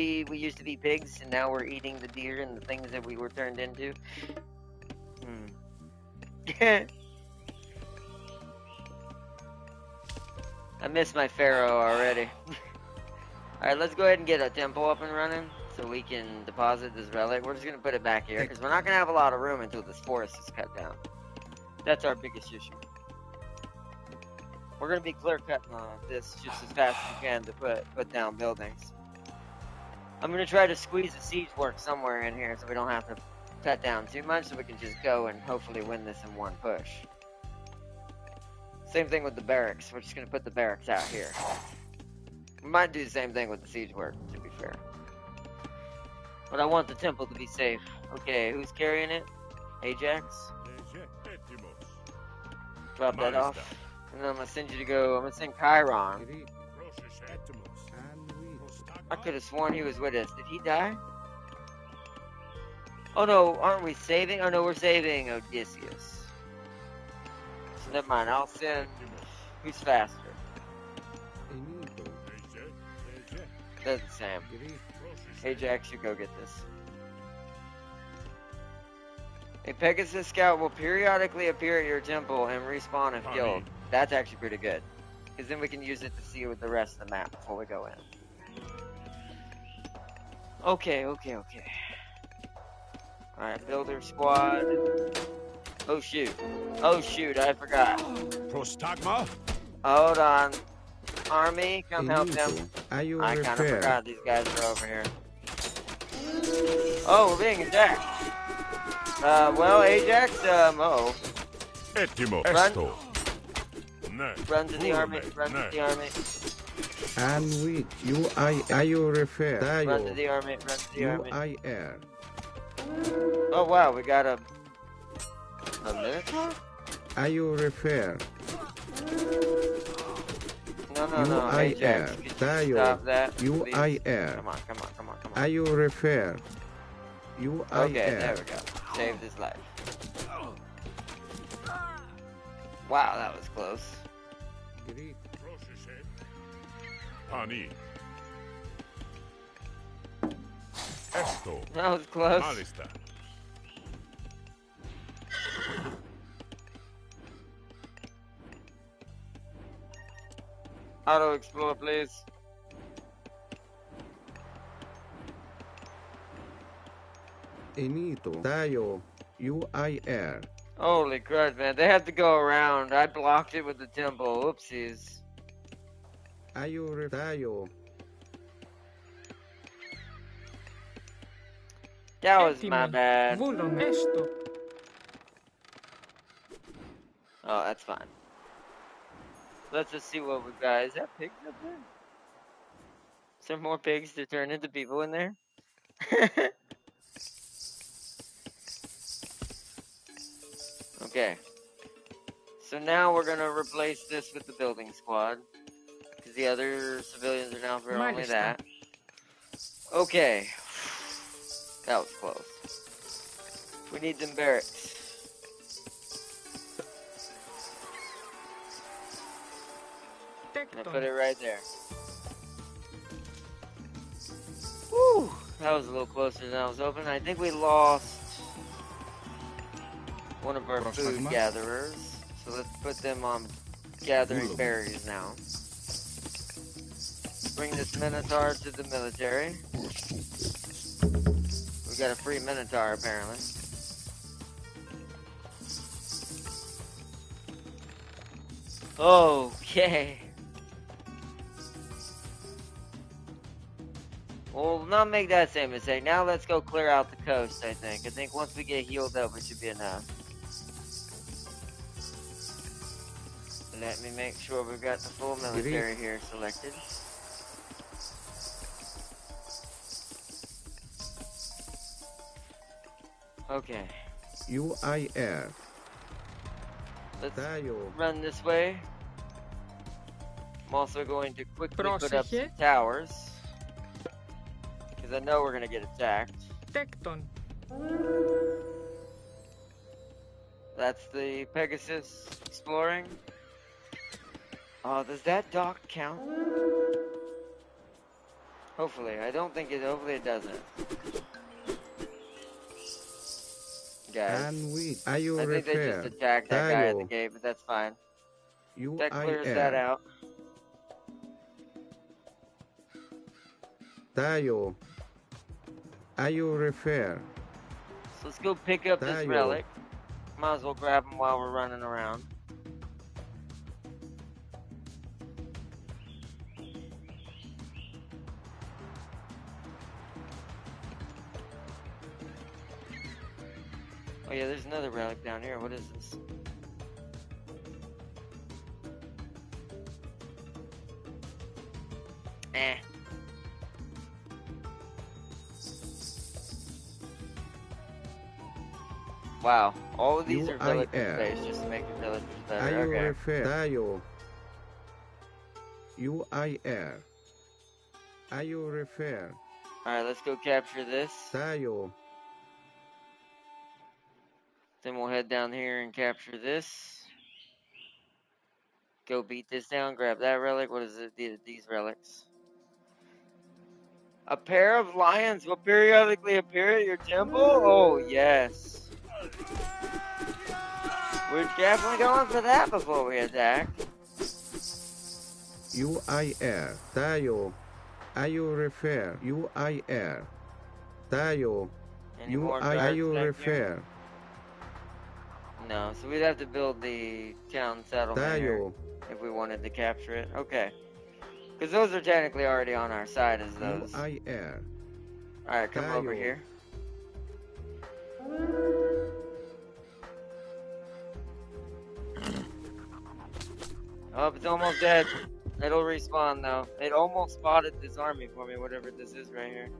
be pigs, and now we're eating the deer and the things that we were turned into. I miss my pharaoh already. Alright, let's go ahead and get a temple up and running so we can deposit this relic. We're just going to put it back here because we're not going to have a lot of room until this forest is cut down. That's our biggest issue. We're going to be clear cutting this just as fast as we can to put down buildings. I'm going to try to squeeze the siege work somewhere in here so we don't have to cut down too much so we can just go and hopefully win this in one push. Same thing with the barracks. We're just going to put the barracks out here. We might do the same thing with the siege work, to be fair. But I want the temple to be safe. Okay, who's carrying it? Ajax? Drop that off. Μάλιστα. And then I'm gonna send you to go. I'm gonna send Chiron. Πρόσεχε. Έτοιμος. I could have sworn he was with us. Did he die? Oh no, aren't we saving? Oh no, we're saving Odysseus. So never mind, I'll send. Who's faster? Ενίτο. Doesn't Sam. Ajax, you go get this. A Pegasus scout will periodically appear at your temple and respawn if killed. That's actually pretty good. Because then we can use it to see with the rest of the map before we go in. Okay. Alright, builder squad. Oh shoot, I forgot. Προστάγμα. Hold on. Army, come help them. Are you I kind of repair? forgot these guys are over here. Oh, we're being attacked. Well, Ajax, oh. Έτοιμο. Run. Έστω. Ναι. Run to the army, run to Ναι. the army. And with you, are you repair? Run to the army, run to the You, army. I air. Oh wow, we got a minotaur? Are you repair? No, You, I Ajax, air. could you Dio. stop that? You, please? I air. Come on. Are you repair? You, I Okay, air. there we go. Saved his life. Wow, that was close. Πρόσεχε. Πανί. Έστω. That was close. Μάλιστα. Auto explore, please. Ενίτο. Dio. You, I air. Holy crud, man. They have to go around. I blocked it with the temple. Oopsies. Are you Dio? That was my Έτοιμοι. bad. Βούλομαι. Έστω. Oh, that's fine. Let's just see what we got. Is that pigs up there? Is there more pigs to turn into people in there? Okay. So now we're gonna replace this with the building squad. Because the other civilians are now for only Μάλιστα. that. Okay. That was close. We need them barracks. Gonna put it Τέκτον. right there. Woo! That was a little closer than I was hoping. I think we lost one of our food gatherers. So let's put them on gathering berries now. Bring this Minotaur to the military. We got a free Minotaur apparently. Okay. We'll not make that same mistake. Now let's go clear out the coast, I think. I think once we get healed up, it should be enough. Let me make sure we've got the full military here selected. Okay. You, I air. Let's Dio. run this way. I'm also going to quickly put up some Πρόσεχε. towers. Because I know we're going to get attacked. Τέκτον. That's the Pegasus exploring. Oh, does that dock count? Hopefully. I don't think it, hopefully it doesn't. Guys. And with. Are you I think they repair? just attacked that guy at the Dio. gate, but that's fine. You, That I clears air. that out. Dio. Are you repair? So let's go pick up this Dio. relic. Might as well grab him while we're running around. Oh yeah, there's another relic down here. What is this? Eh. Wow, all of these are UIR. villager based just to make the villagers better. Are you Okay. refer? Tayo. UIR. Are you refer? Alright, let's go capture this. Tayo. Then we'll head down here and capture this. Go beat this down, grab that relic. What is it? These relics. A pair of lions will periodically appear at your temple? Oh, yes. We're definitely going for that before we attack. UIR. Tayo. Are you refer? UIR. Tayo. Any more Are guards you back refer? here? No, so we'd have to build the town settlement here Tayo. if we wanted to capture it. Okay. Because those are technically already on our side as those. UIR. Alright, come over Tayo. here. Oh, it's almost dead. It'll respawn though. It almost spotted this army for me, whatever this is right here.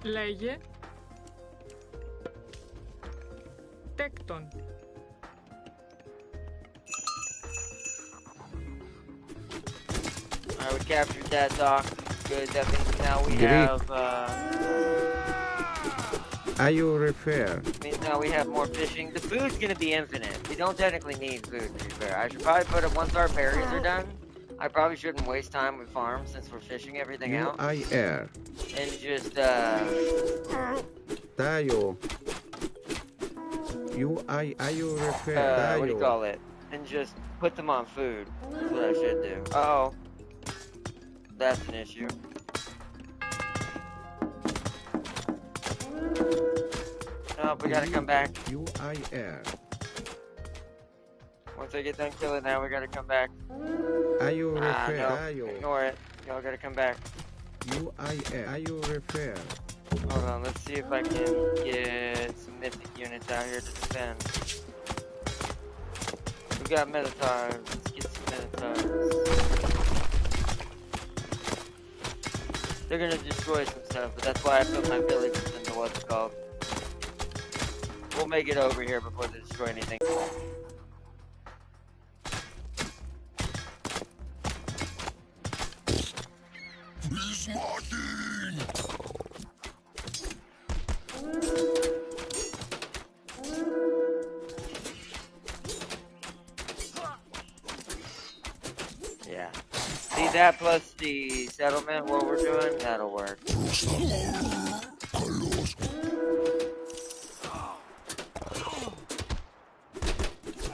Λέγε Τέκτον. Alright, we captured that dock. Good, that means now we Great. have, Are you refer? means now we have more fishing. The food's gonna be infinite. We don't technically need food, to be fair. I should probably put it, once our berries are done, I probably shouldn't waste time with farms since we're fishing everything out. UIR. And just, Tayo. Are you refer? Tayo. what do you call it? And just put them on food. That's what I should do. Uh-oh. That's an issue. Oh, we gotta come back. UIR. Once I get done killing that, we gotta come back. Are you Ah, refer? no. Tayo. Ignore it. Y'all gotta come back. UIR. Are you refer? Hold on, let's see if I can get some mythic units out here to defend. We got Minotaurs. Let's get some Minotaurs. They're gonna destroy some stuff, but that's why I put my villages into what's it called. We'll make it over here before they destroy anything. He's marking! Yeah. See that plus the settlement, what we're doing? That'll work.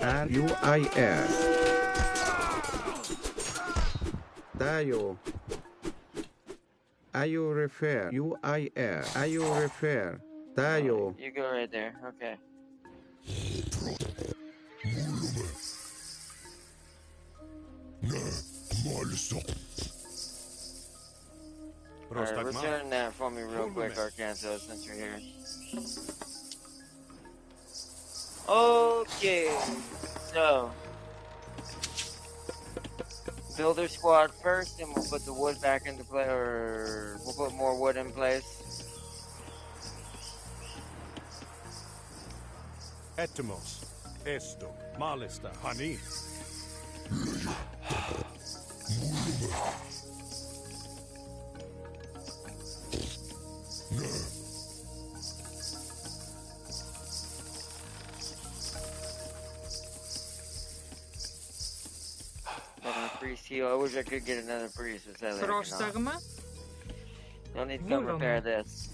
And UIR. Tayo. Are you refer? UIR. Are you refer? Tayo. You go right there. Okay. Alright, return that for me real quick, Arkanto, since you're here. Okay, so builder squad first, and we'll put the wood back into play, or we'll put more wood in place. Etymos. Esto. Malista. Hani. Priest heal. I wish I could get another priest with that. Πρόσταγμα. You'll need to come repair this.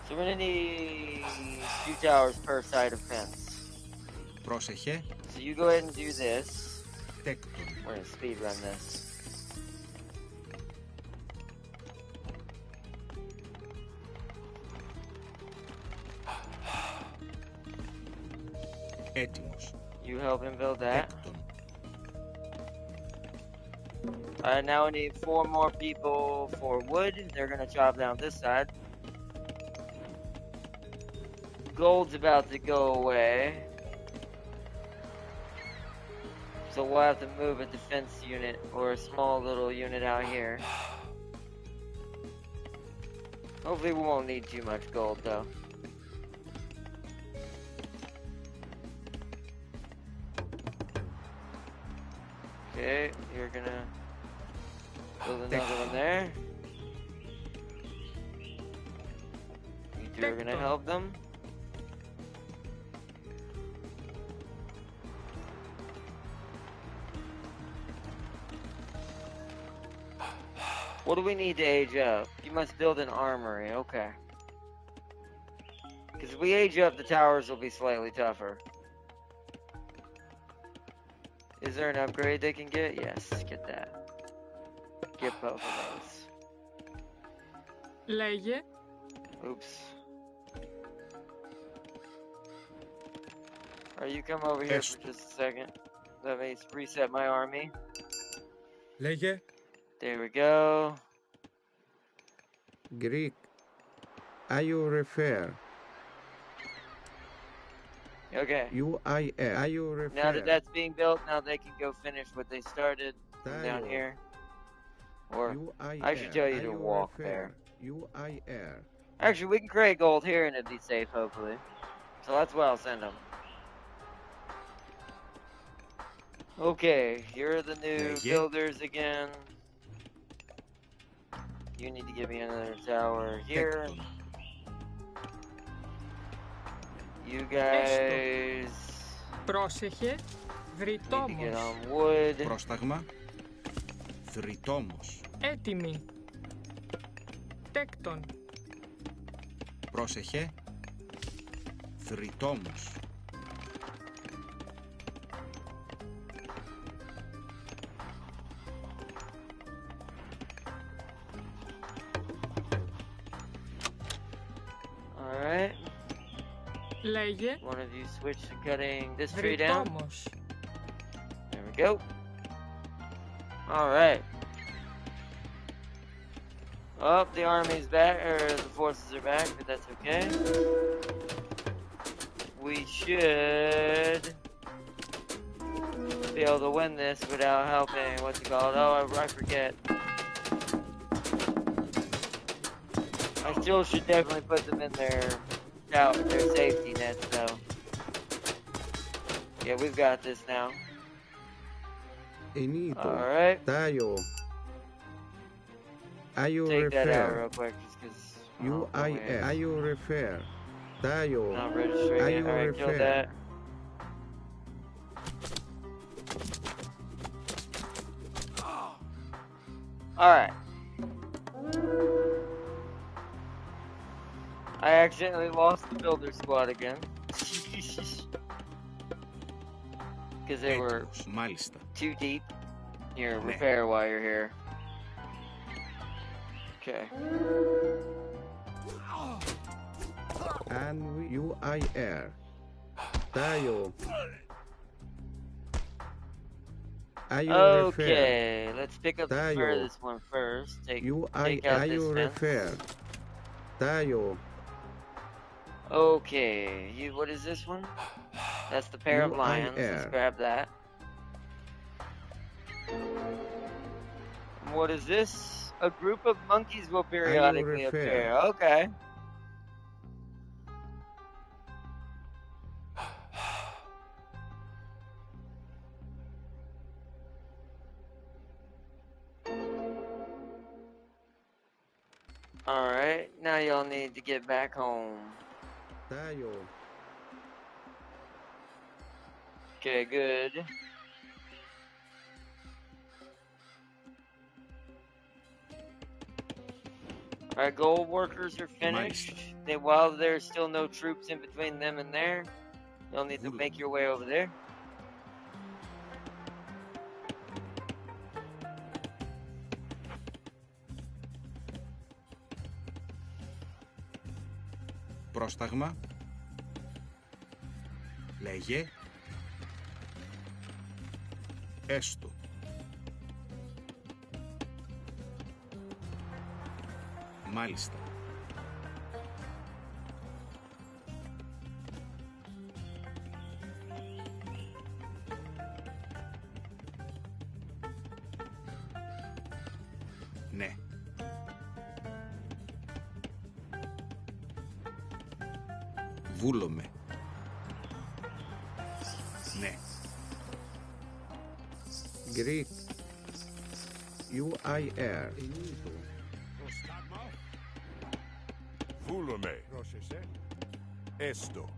So we're gonna need 2 towers per side of fence. Πρόσεχε. So you go ahead and do this. Τέκτον. We're gonna speed run this. Έτοιμος. You help him build that. Τέκτον. Alright, now we need 4 more people for wood. They're gonna chop down this side. Gold's about to go away. So we'll have to move a defense unit or a small little unit out here. Hopefully we won't need too much gold though. Okay, you're gonna build another one there. You two are gonna help them. What do we need to age up? You must build an armory, okay. Because if we age up, the towers will be slightly tougher. Is there an upgrade they can get? Yes, get that. Get both of those. Λέγε. Oops. Alright, you come over here for just a second. Let me reset my army. Λέγε. There we go. Greek. Are you refer? Okay. UIR. Are you refer? Now that that's being built, now they can go finish what they started from down here. Or I should tell you to walk there. UIR. Actually, we can create gold here and it'd be safe, hopefully. So that's where I'll send them. Okay, here are the new builders again. You need to give me another tower here. You guys Πρόσεχε. need to get Βρυτόμος. on wood. Πρόσταγμα. Θρητόμος. Έτοιμοι. Τέκτον. Πρόσεχε. Θρητόμος. Alright. Λέγε. One of you switch to cutting this tree down. Βρυτόμος. There we go. Alright. Oh, the army's back, or the forces are back, but that's okay. We should be able to win this without helping, what's it called? Oh, I forget. I still should definitely put them in their safety nets, though. Yeah, we've got this now. Enito. Alright. Tayo. Are you Take that out refer? real quick, just because. UIR. Are you refer? Tayo. Not registering Are it. you Alright, kill refer? that. Alright. I accidentally lost the builder squad again. Because they were Έτοιμος. Μάλιστα. too deep. Here, repair while you're here. Okay. And UIR. Tayo. Are you refer? Okay, let's pick up the Tayo. furthest one first. Take out Are this you fence. refer? Tayo. Okay, what is this one? That's the pair of lions. Let's UIR. grab that. And what is this? A group of monkeys will periodically refer? appear. Okay. Alright, now y'all need to get back home. Tayo. Okay, good. Alright, gold workers are finished. While there's still no troops in between them and there, you'll need to make your way over there. Πρόσταγμα. Λέγε. Έστω. Μάλιστα. Ναι. Βούλομαι. Ναι. Greek. UIR. Βούλομαι. Πρόσεχε. Έστω.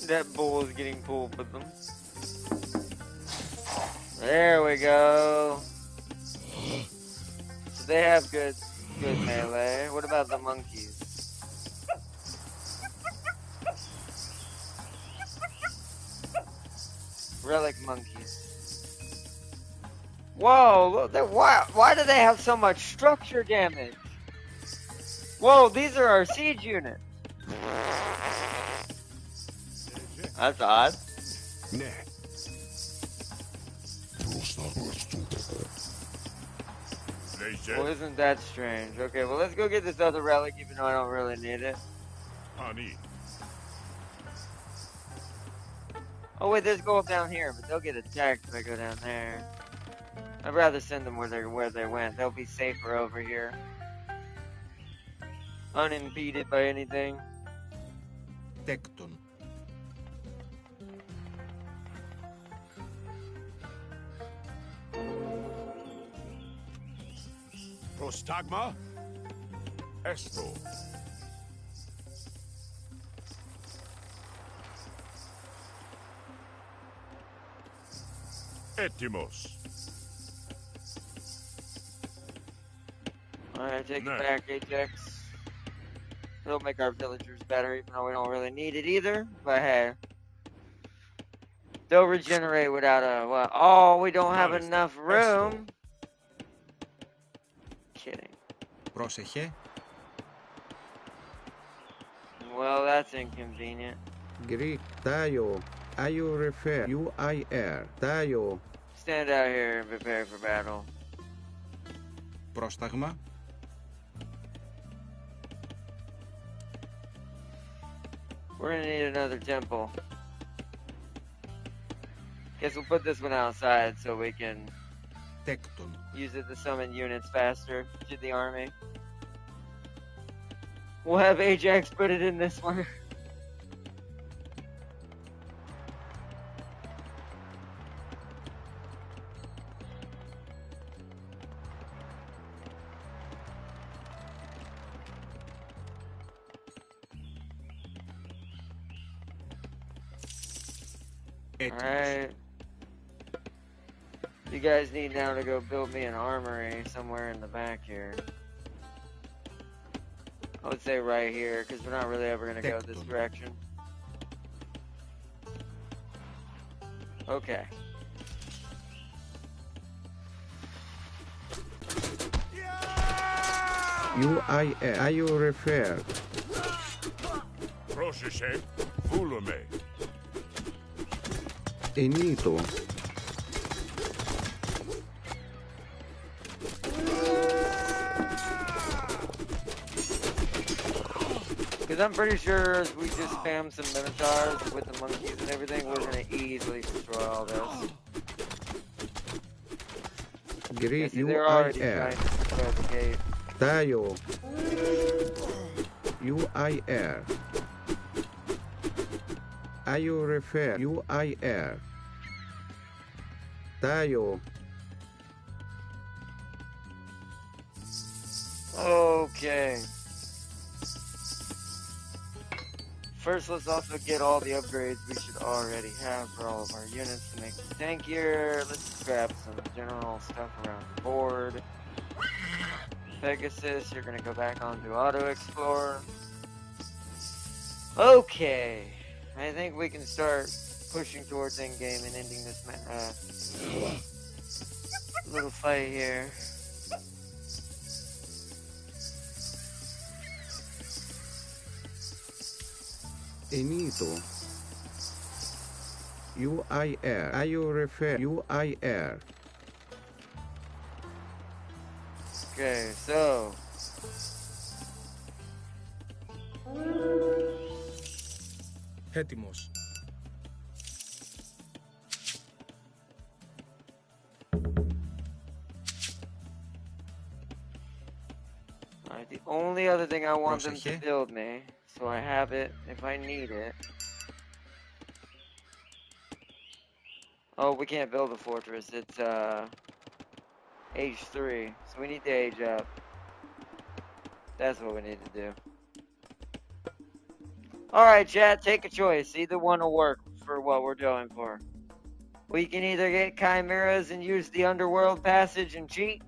That bull is getting pulled with them. There we go. So they have good melee. What about the monkeys? Relic monkeys. Whoa, look, why do they have so much structure damage? Whoa, these are our siege units. That's odd. Ναι. Well, isn't that strange? Okay, well, let's go get this other relic, even though I don't really need it. Ani. Oh, wait, there's gold down here, but they'll get attacked if I go down there. I'd rather send them where they went. They'll be safer over here. Unimpeded by anything. Τέκτον. Prostagma. Esto. Etimos. Alright, take No. it back, Ajax. It'll make our villagers better, even though we don't really need it either. But hey. They'll regenerate without a... What? Oh, we don't have Modest. enough room. Kidding. Πρόσεχε. Well, that's inconvenient. Greek. Tayo. IU refer. UIR. Tayo. Stand out here and prepare for battle. Πρόσταγμα. We're gonna need another temple. Guess we'll put this one outside so we can Τέκτον. use it to summon units faster to the army. We'll have Ajax put it in this one. Έτοιμος. Alright. You guys need now to go build me an armory somewhere in the back here. I would say right here, because we're not really ever going to go this direction. Okay. UIR. IU refer. Πρόσεχε. Βούλομαι. Ενίτο. Because I'm pretty sure if we just spam some minotaurs with the monkeys and everything, we're going to easily destroy all this. Greek. See, they're already UIR. trying to destroy the gate. Tayo. UIR. IU refer. UIR. Tayo. Okay. First, let's also get all the upgrades we should already have for all of our units to make them tankier. Let's just grab some general stuff around the board. Pegasus, you're gonna go back onto Auto Explorer. Okay. I think we can start pushing towards endgame and ending this little fight here. Ενίτο. UIR. IU refer. UIR. Okay, so Έτοιμος. alright, the only other thing I want them to Πρόσεχε. build me, so I have it if I need it. Oh, we can't build a fortress. It's age 3, so we need to age up. That's what we need to do. Alright, chat, take a choice. Either one will work for what we're going for. We can either get chimeras and use the underworld passage and cheat,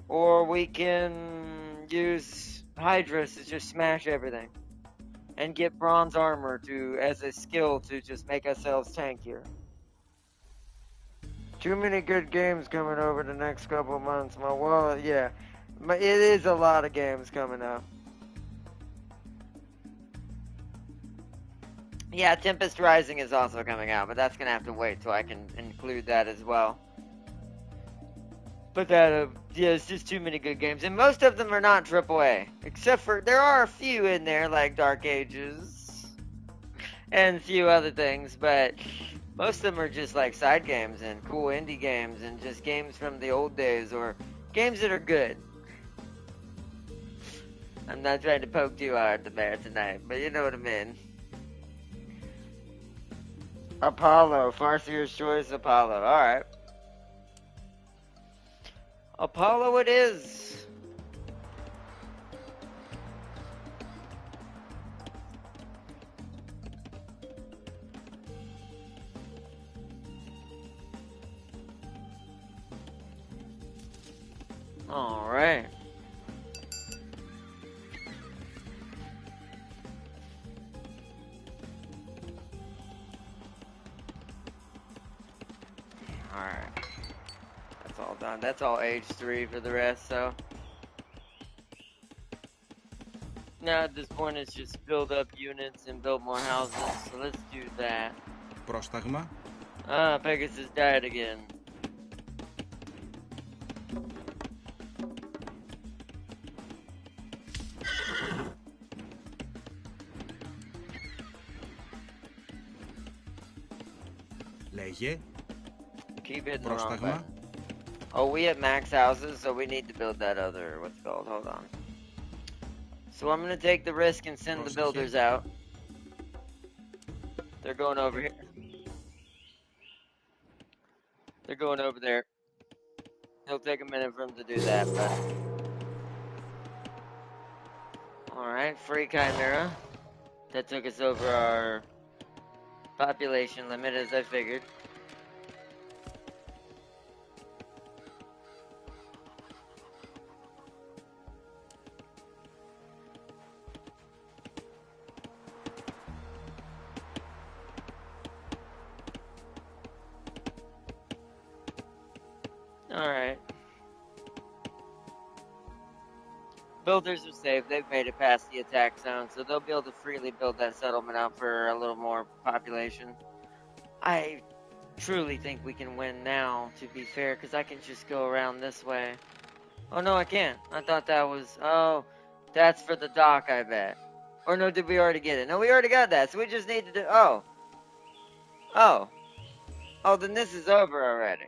or we can use hydras to just smash everything and get bronze armor to as a skill to just make ourselves tankier. Too many good games coming over the next couple of months. My wallet, yeah. It is a lot of games coming out. Yeah, Tempest Rising is also coming out, but that's gonna have to wait till I can include that as well. But that, yeah, it's just too many good games, and most of them are not AAA, except for there are a few in there like Dark Ages and a few other things, but most of them are just like side games and cool indie games and just games from the old days or games that are good. I'm not trying to poke too hard the bear tonight, but you know what I mean. Apollo, Farseer's Choice, Apollo. Alright. Apollo it is. Alright. Alright. That's all done. That's all age 3 for the rest, so. Now at this point it's just build up units and build more houses, so let's do that. Πρόσταγμα. Pegasus died again. Λέγε. Keep hitting the wrong Πρόσταγμα. button. Oh, we have max houses, so we need to build that other, what's it called? Hold on. So I'm gonna take the risk and send the builders out. They're going over here. They're going over there. It'll take a minute for them to do that, but. Alright, free Chimera. That took us over our population limit, as I figured. Alright. Builders are safe. They've made it past the attack zone, so they'll be able to freely build that settlement out for a little more population. I truly think we can win now, to be fair, because I can just go around this way. Oh, no, I can't. I thought that was... Oh, that's for the dock, I bet. Or no, did we already get it? No, we already got that, so we just need to do... Oh. Oh. Oh, then this is over already.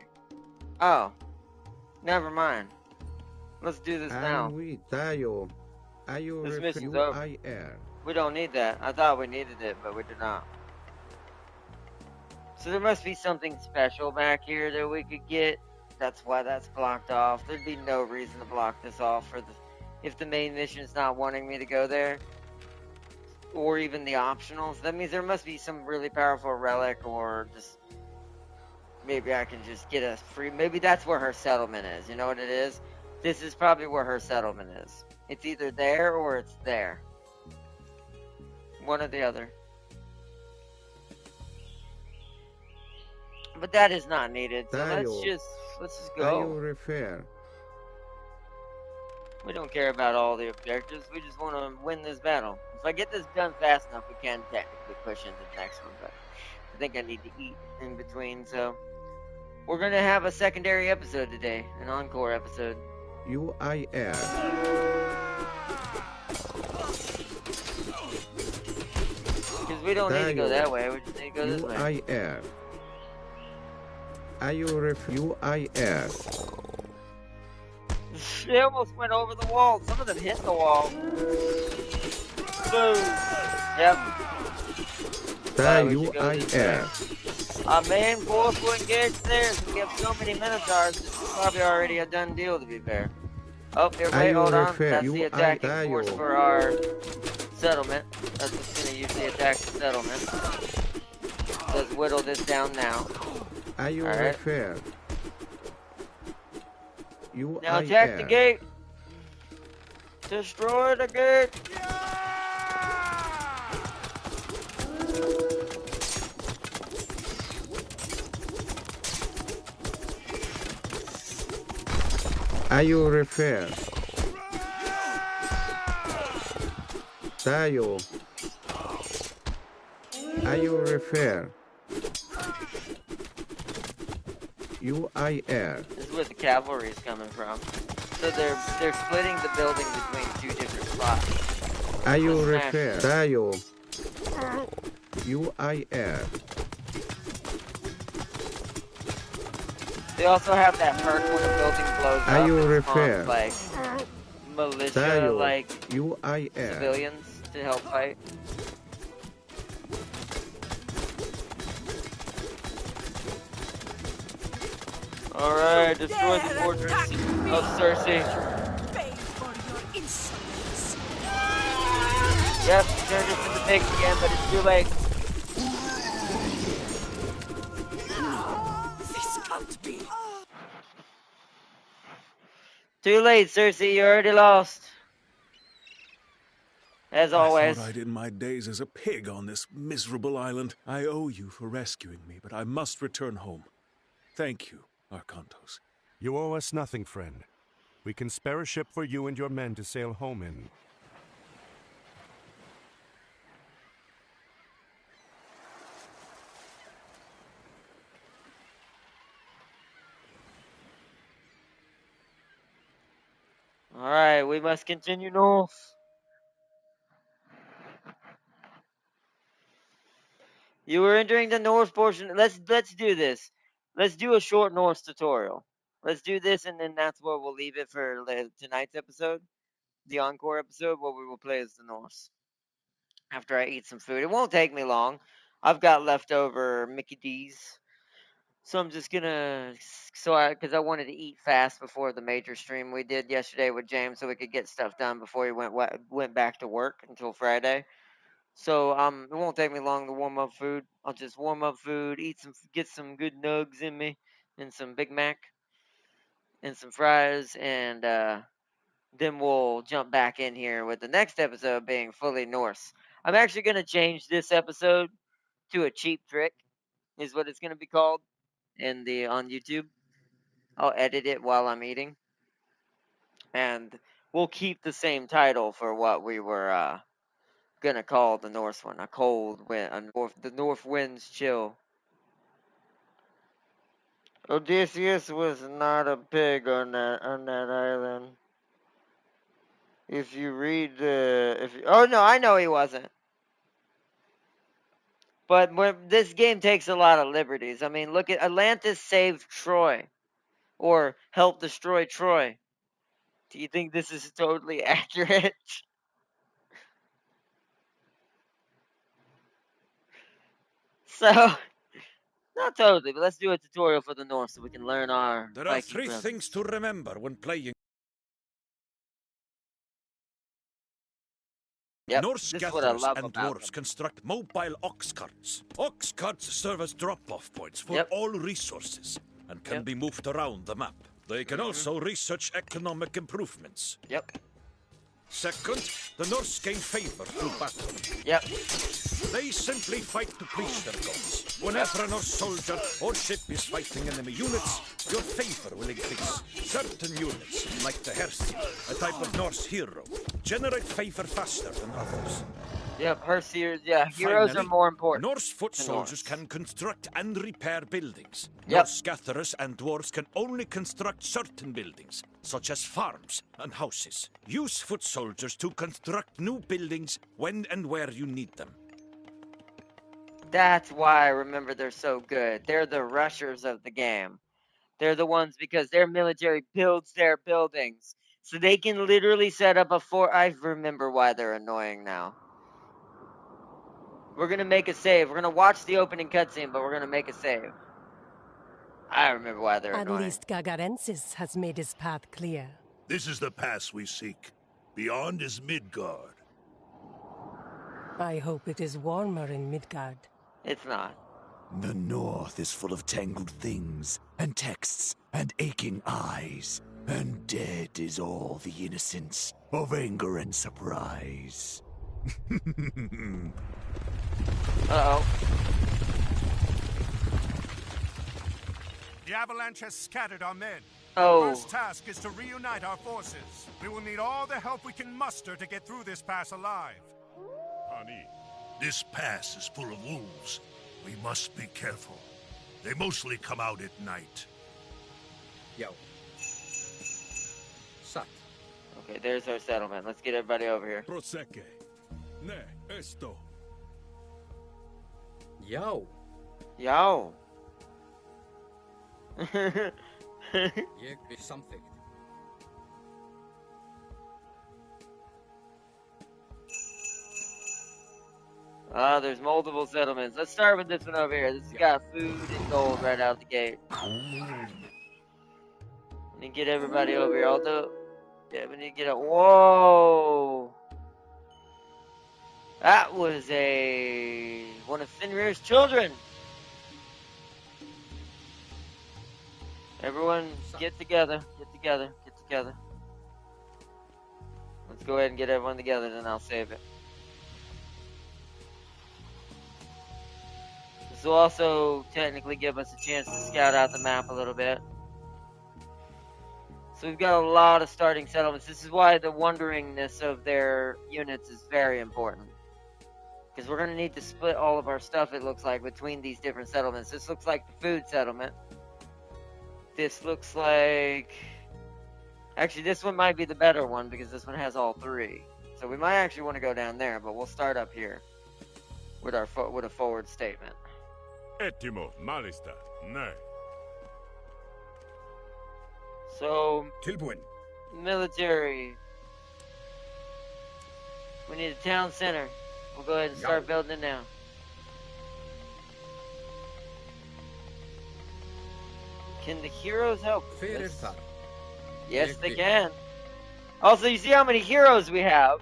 Oh. Never mind. Let's do this now. Oui, Tayo. Are you This refer- mission's over. UIR. We don't need that. I thought we needed it, but we do not. So there must be something special back here that we could get. That's why that's blocked off. There'd be no reason to block this off for the if the main mission's not wanting me to go there. Or even the optionals. That means there must be some really powerful relic or just maybe I can just get a free maybe that's where her settlement is. You know what it is? This is probably where her settlement is. It's either there or it's there. One or the other. But that is not needed, so let's just Tayo go. refer. We don't care about all the objectives, we just want to win this battle. If I get this done fast enough, we can technically push into the next one, but I think I need to eat in between, so We're gonna have a secondary episode today, an encore episode. UIR. Because we don't need to go that way, we just need to go this way. UIR. UIR. They almost went over the wall. Some of them hit the wall. Boom. Yep. UIR. Our main force will engage there. So we have so many Minotaurs. This is probably already a done deal, to be fair. Oh, here, wait, hold on. That's the attacking force for our settlement. That's what's going to usually attack the settlement. Let's whittle this down now. Are you refer? UIR. Now attack the gate. Destroy the gate. Are you refer? Tayo. Are you refer? UIR. This is where the cavalry is coming from. So they're splitting the building between two different spots. Are you refer? Tayo. UIR. They also have that perk when the building blows up. Are you refer? Like militia, like UIR. civilians to help fight. Alright, destroy the fortress of Cersei. Yep, turned it into pigs again, but it's too late. This can't be. Too late, Cersei, you already lost. As always. I thought I'd end my days as a pig on this miserable island. I owe you for rescuing me, but I must return home. Thank you, Arkantos. You owe us nothing, friend. We can spare a ship for you and your men to sail home in. Alright, we must continue north. You were entering the north portion. Let's do this. Let's do a short Norse tutorial. Let's do this, and then that's where we'll leave it for tonight's episode, the encore episode, where we will play as the Norse. After I eat some food, it won't take me long. I've got leftover Mickey D's, so I'm just gonna because I wanted to eat fast before the major stream we did yesterday with James, so we could get stuff done before he went back to work until Friday. So it won't take me long to warm up food. I'll just warm up food, get some good nugs in me, and some Big Mac, and some fries, and then we'll jump back in here with the next episode being fully Norse. I'm actually gonna change this episode to a cheap trick, is what it's gonna be called, on YouTube. I'll edit it while I'm eating, and we'll keep the same title for what we were gonna call the Norse one, a cold wind, the north winds chill. Odysseus was not a pig on that island. If you read oh no, I know he wasn't. But this game takes a lot of liberties. I mean, look at Atlantis saved Troy, or helped destroy Troy. Do you think this is totally accurate? So, not totally, but let's do a tutorial for the North so we can learn our There are Viking three brothers. things to remember when playing. Yep, Norse this is what I gatherers love and about dwarves them. construct mobile ox carts. Ox carts serve as drop-off points for all resources and can be moved around the map. They can also research economic improvements. Yep. Second, the Norse gain favor through battle. Yep. They simply fight to please their gods. Whenever a Norse soldier or ship is fighting enemy units, your favor will increase. Certain units, like the Hersi, a type of Norse hero, generate favor faster than others. Yep, yeah, heroes are Finally, more important. Norse foot to soldiers Norse. can construct and repair buildings. Yep. Norse gatherers and dwarves can only construct certain buildings, such as farms and houses. Use foot soldiers to construct new buildings when and where you need them. That's why I remember they're so good. They're the rushers of the game. They're the ones because their military builds their buildings. So they can literally set up a fort. I remember why they're annoying now. We're going to make a save. We're going to watch the opening cutscene, but we're going to make a save. I remember why they're At annoying. least Gagarensis has made his path clear. This is the pass we seek. Beyond is Midgard. I hope it is warmer in Midgard. It's not. The north is full of tangled things, and texts, and aching eyes. And dead is all the innocence of anger and surprise. Uh-oh. The avalanche has scattered our men. Oh. Our first task is to reunite our forces. We will need all the help we can muster to get through this pass alive. Honey. This pass is full of wolves. We must be careful. They mostly come out at night. Yo. Sat. Okay, there's our settlement. Let's get everybody over here. Prosecke. Ne, esto. Yo. Yo. Ég er samþykkt. There's multiple settlements. Let's start with this one over here. This has got food and gold right out the gate. We need to get everybody over here. Although, yeah, we need to get a. Whoa! That was one of Fenrir's children. Everyone, get together. Get together. Get together. Let's go ahead and get everyone together, then I'll save it. This will also technically give us a chance to scout out the map a little bit. So we've got a lot of starting settlements. This is why the wanderingness of their units is very important. Because we're going to need to split all of our stuff, it looks like, between these different settlements. This looks like the food settlement. This looks like... Actually, this one might be the better one because this one has all three. So we might actually want to go down there, but we'll start up here with a forward statement. Ettimo, Malista, ne. So, Tilbúin. military. We need a town center. We'll go ahead and start building it now. Can the heroes help with Fyrir this? þar. Yes, they can. Also, you see how many heroes we have?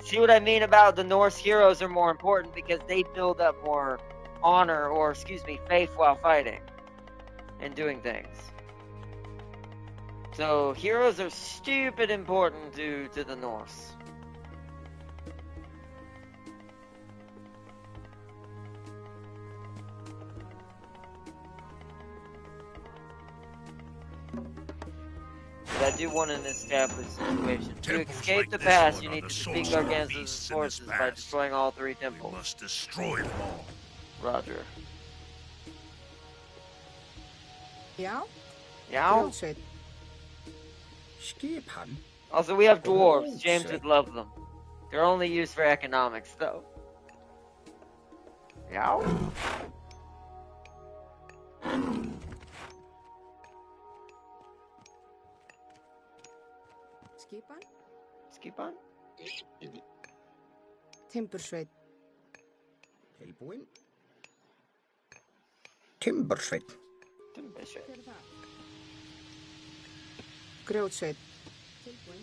See what I mean about the Norse heroes are more important because they build up more honor, or excuse me, faith while fighting and doing things. So, heroes are stupid important to the Norse. But I do want an established situation. To Temples escape like the this pass, one you are need the to source defeat of Gargantua's beasts in forces this by past. destroying all three We temples. must destroy them all. Roger. Já, Yeah? Grjótsveit. Skipan. Also, we have dwarves. Oh, James shit. would love them. They're only used for economics, though. Yeah? Skipan. Skipan? Timbursveit. Tilbúin. Timbursveit. Hver er það? Grjótsveit. Tilbúin.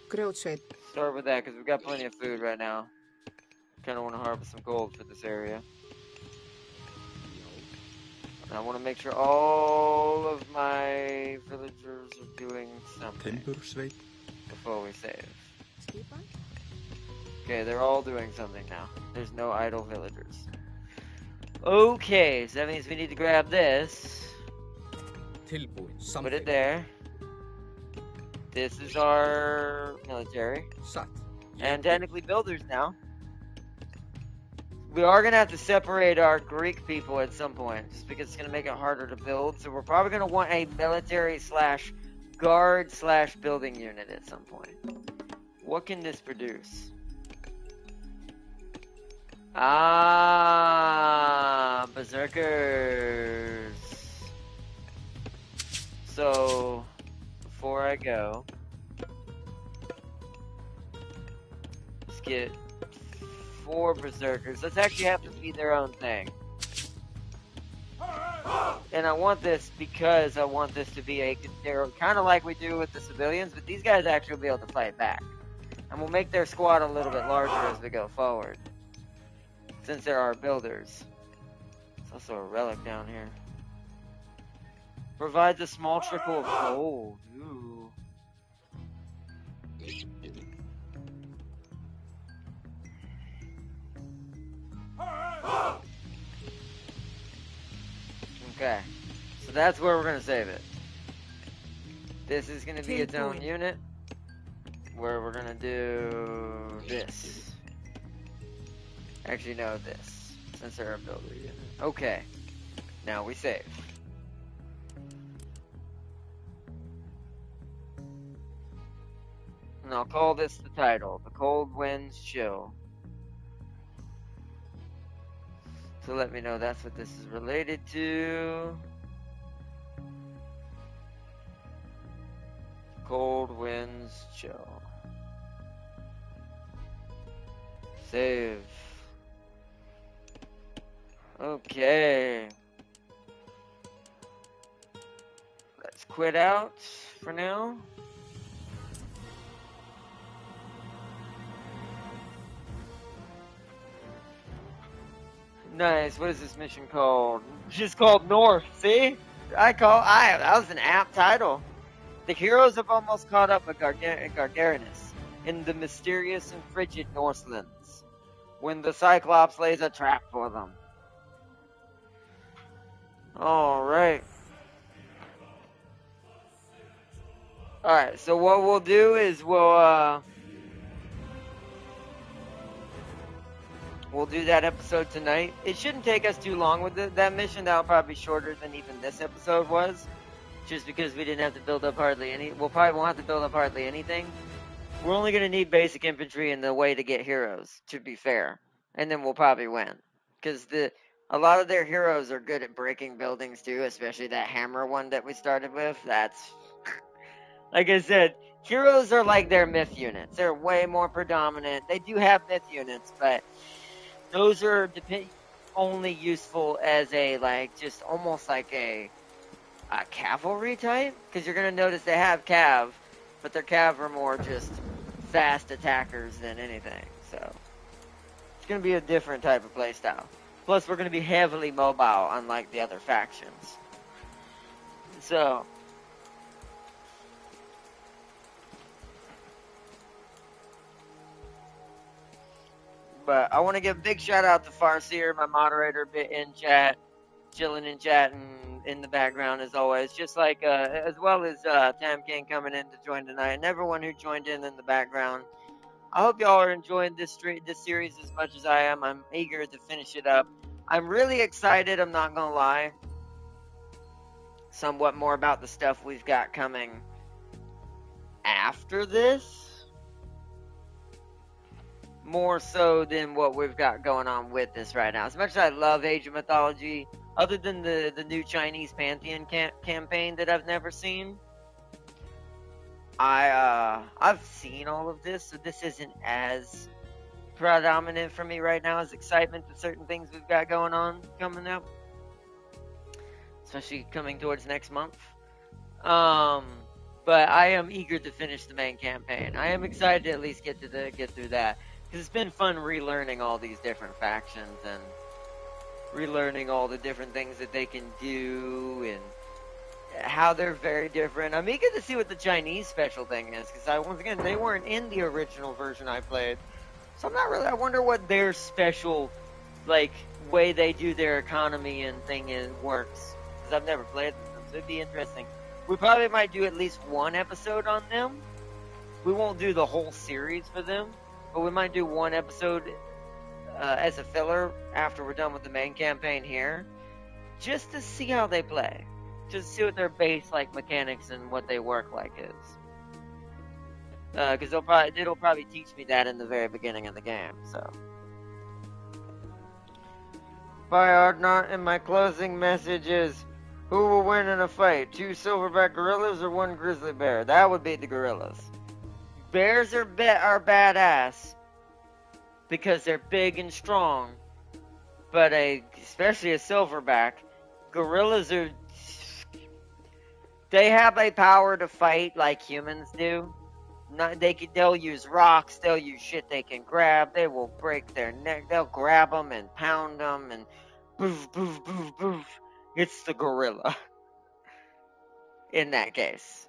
Grjótsveit. Start with that, because we've got plenty of food right now. Kind of want to harvest some gold for this area. And I want to make sure all of my villagers are doing something Timbursveit. before we save. Skipan. Okay, they're all doing something now. There's no idle villagers. Okay, so that means we need to grab this. Tilbúin. Put it Samþykkt. there. This is our military. Satt. and technically builders now. We are going to have to separate our Greek people at some point, just because it's going to make it harder to build. So we're probably going to want a military / guard / building unit at some point. What can this produce? Ah, berserkers. So, before I go, let's get 4 berserkers. Let's actually have them be their own thing. And I want this because I want this to be kind of like we do with the civilians, but these guys actually will be able to fight back. And we'll make their squad a little bit larger as we go forward, since there are builders. There's also a relic down here. Provides a small trickle of gold. Ooh. Okay, so that's where we're going to save it. This is going to be its own unit, where we're going to do this. Actually, no, this, since they're a builder unit. Okay, now we save. And I'll call this the title, The Cold Winds Chill. So let me know that's what this is related to. Cold Winds Chill. Save. Okay. Let's quit out for now. Nice. What is this mission called? Just called North. See? That was an apt title. The heroes have almost caught up with Gargarinus in the mysterious and frigid Northlands, when the Cyclops lays a trap for them. Alright. Alright, so what we'll do is we'll do that episode tonight. It shouldn't take us too long with that mission. That'll probably be shorter than even this episode was, just because we didn't have to build up hardly any. We'll probably won't have to build up hardly anything. We're only going to need basic infantry and the way to get heroes, to be fair. And then we'll probably win. Because a lot of their heroes are good at breaking buildings too, especially that hammer one that we started with. That's, like I said, heroes are like their myth units. They're way more predominant. They do have myth units, but those are only useful as just almost like a cavalry type. Because you're going to notice they have cav, but their cav are more just fast attackers than anything. So it's going to be a different type of playstyle. Plus, we're going to be heavily mobile, unlike the other factions. So, but I want to give a big shout out to Farseer, my moderator, bit in chat, chilling in chat and in the background as always. Just like, as well as Tam King coming in to join tonight, and everyone who joined in the background. I hope y'all are enjoying this series as much as I am. I'm eager to finish it up. I'm really excited, I'm not going to lie. Somewhat more about the stuff we've got coming after this. More so than what we've got going on with this right now. As much as I love Age of Mythology, other than the new Chinese Pantheon campaign that I've never seen, I've seen all of this, so this isn't as predominant for me right now as excitement to certain things we've got going on coming up, especially coming towards next month. But I am eager to finish the main campaign. I am excited to at least get through that, because it's been fun relearning all these different factions and relearning all the different things that they can do and how they're very different. I'm eager to see what the Chinese special thing is, because once again, they weren't in the original version I played. So I wonder what their special, way they do their economy and thing works. Because I've never played them, so it'd be interesting. We probably might do at least one episode on them. We won't do the whole series for them. but we might do one episode as a filler after we're done with the main campaign here, just to see how they play, just to see what their base like mechanics and what they work like is. Because it'll probably teach me that in the very beginning of the game. So, by Ardnot, in my closing message is, who will win in a fight? 2 silverback gorillas or 1 grizzly bear? That would be the gorillas. Bears are badass because they're big and strong, but especially a silverback, gorillas they have a power to fight like humans do. They'll use rocks, they'll use shit they can grab, they will break their neck, they'll grab them and pound them and boof, boof, boof, boof. It's the gorilla in that case.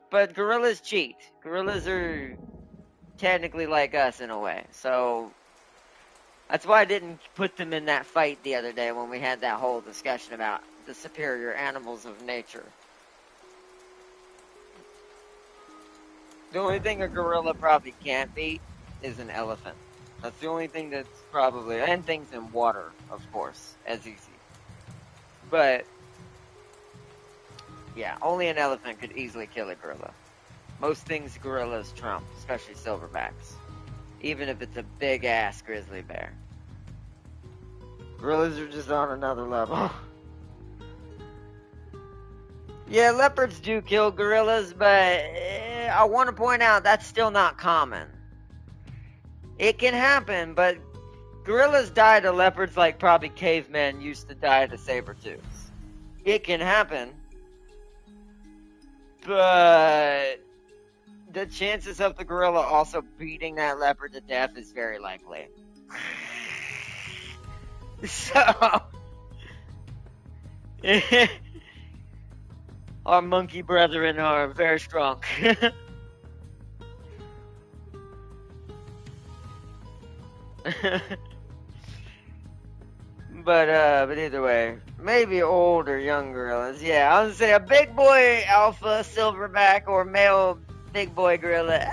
But gorillas cheat. Gorillas are technically like us in a way, so that's why I didn't put them in that fight the other day when we had that whole discussion about the superior animals of nature. The only thing a gorilla probably can't beat is an elephant. That's the only thing that's probably, and things in water, of course, as easy. But, yeah, only an elephant could easily kill a gorilla. Most things gorillas trump, especially silverbacks. Even if it's a big-ass grizzly bear. Gorillas are just on another level. Yeah, leopards do kill gorillas, but I want to point out that's still not common. It can happen, but gorillas die to leopards like probably cavemen used to die to saber-tooths. It can happen, but the chances of the gorilla also beating that leopard to death is very likely. So, our monkey brethren are very strong. But either way, maybe old or young gorillas. Yeah, I was gonna say a big boy alpha silverback or male big boy gorilla.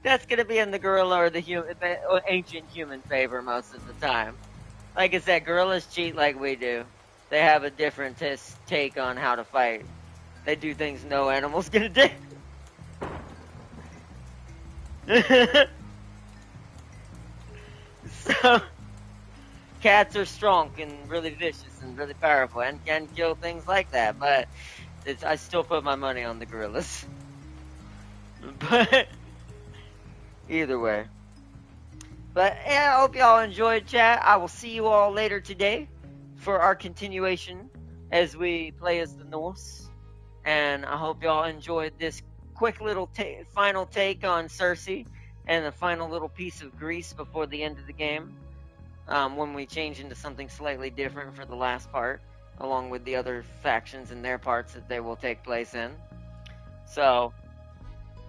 That's gonna be in the gorilla or the ancient human favor most of the time. Like I said, gorillas cheat like we do. They have a different take on how to fight. They do things no animal's gonna do. So, cats are strong and really vicious and really powerful and can kill things like that, but I still put my money on the gorillas. But, either way. But, yeah, I hope y'all enjoyed, chat. I will see you all later today for our continuation as we play as the Norse. And I hope y'all enjoyed this quick little final take on Cersei and the final little piece of Greece before the end of the game, when we change into something slightly different for the last part, along with the other factions and their parts that they will take place in. So,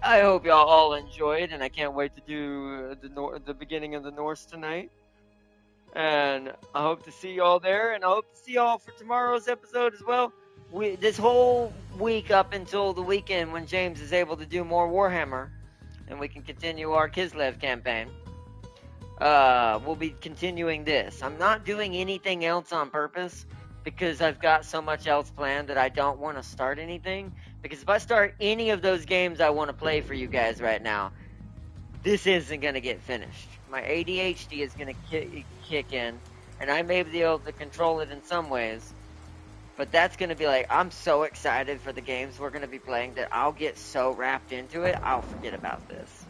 I hope y'all all enjoyed, and I can't wait to do the beginning of the Norse tonight. And I hope to see y'all there, and I hope to see y'all for tomorrow's episode as well. This whole week up until the weekend when James is able to do more Warhammer, and we can continue our Kislev campaign. We'll be continuing this. I'm not doing anything else on purpose because I've got so much else planned that I don't want to start anything. Because if I start any of those games I want to play for you guys right now, this isn't going to get finished. My ADHD is going to kick in, and I may be able to control it in some ways. But that's going to be like, I'm so excited for the games we're going to be playing that I'll get so wrapped into it, I'll forget about this.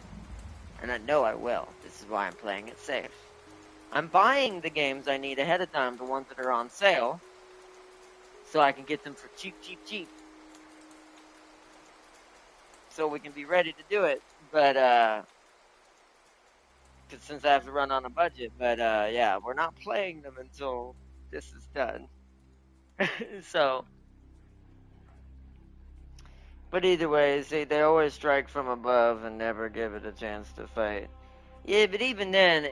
And I know I will. This is why I'm playing it safe. I'm buying the games I need ahead of time, the ones that are on sale, so I can get them for cheap. So we can be ready to do it. But, cause since I have to run on a budget. But, yeah, we're not playing them until this is done. So, but either way, see, they always strike from above and never give it a chance to fight. Yeah, but even then,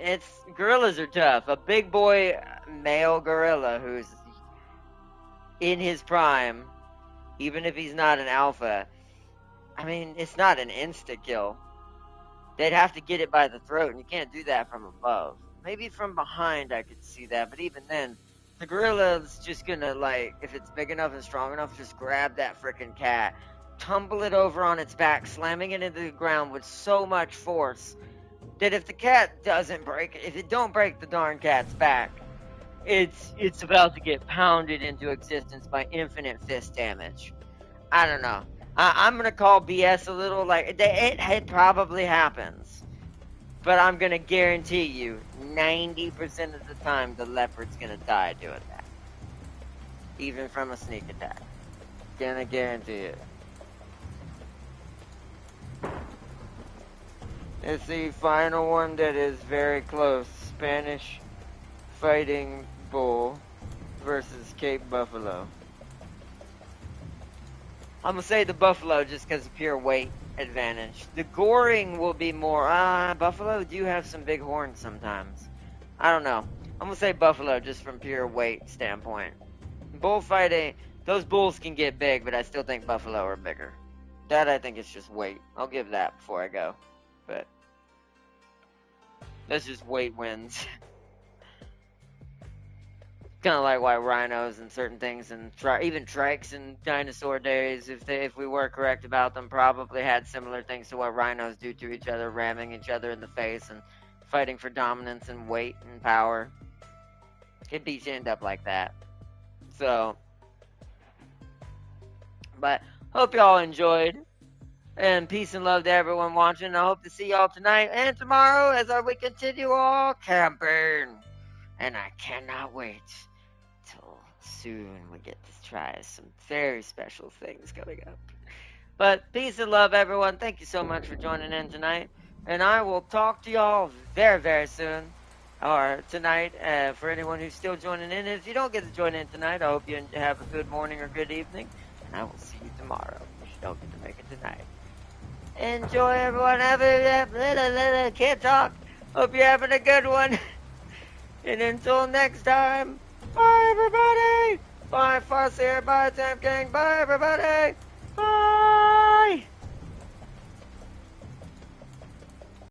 gorillas are tough. A big boy male gorilla who's in his prime, even if he's not an alpha, I mean, it's not an insta-kill. they'd have to get it by the throat, and you can't do that from above. Maybe from behind I could see that, but even then, the gorilla's just gonna, like, if it's big enough and strong enough, just grab that frickin' cat, tumble it over on its back, slamming it into the ground with so much force that if the cat doesn't break it, if it don't break the darn cat's back, it's about to get pounded into existence by infinite fist damage. I don't know. I'm gonna call BS a little, like, it probably happens. But I'm gonna guarantee you, 90% of the time, the leopard's gonna die doing that. Even from a sneak attack. Gonna guarantee it. It's the final one that is very close. Spanish fighting bull versus Cape Buffalo. I'm gonna say the buffalo just because of pure weight advantage. The goring will be more. Buffalo do have some big horns sometimes. I don't know. I'm gonna say buffalo just from pure weight standpoint. Bullfighting, those bulls can get big, but I still think buffalo are bigger. That I think is just weight. I'll give that before I go. But that's just weight wins. Kind of like why rhinos and certain things, and even trikes in dinosaur days, if we were correct about them, probably had similar things to what rhinos do to each other, ramming each other in the face and fighting for dominance and weight and power. It beats you end up like that. So, but hope y'all enjoyed, and peace and love to everyone watching. I hope to see y'all tonight and tomorrow as we continue all camping, and I cannot wait till soon we get to try some very special things coming up. But peace and love, everyone. Thank you so much for joining in tonight, and I will talk to y'all very, very soon, or tonight, for anyone who's still joining in. If you don't get to join in tonight, I hope you have a good morning or good evening, and I will see you tomorrow if you don't get to make it tonight. Enjoy, everyone. Can't talk. Hope you're having a good one. And until next time, bye, everybody. Bye, Farseer. Bye, Temp King. Bye, everybody. Bye.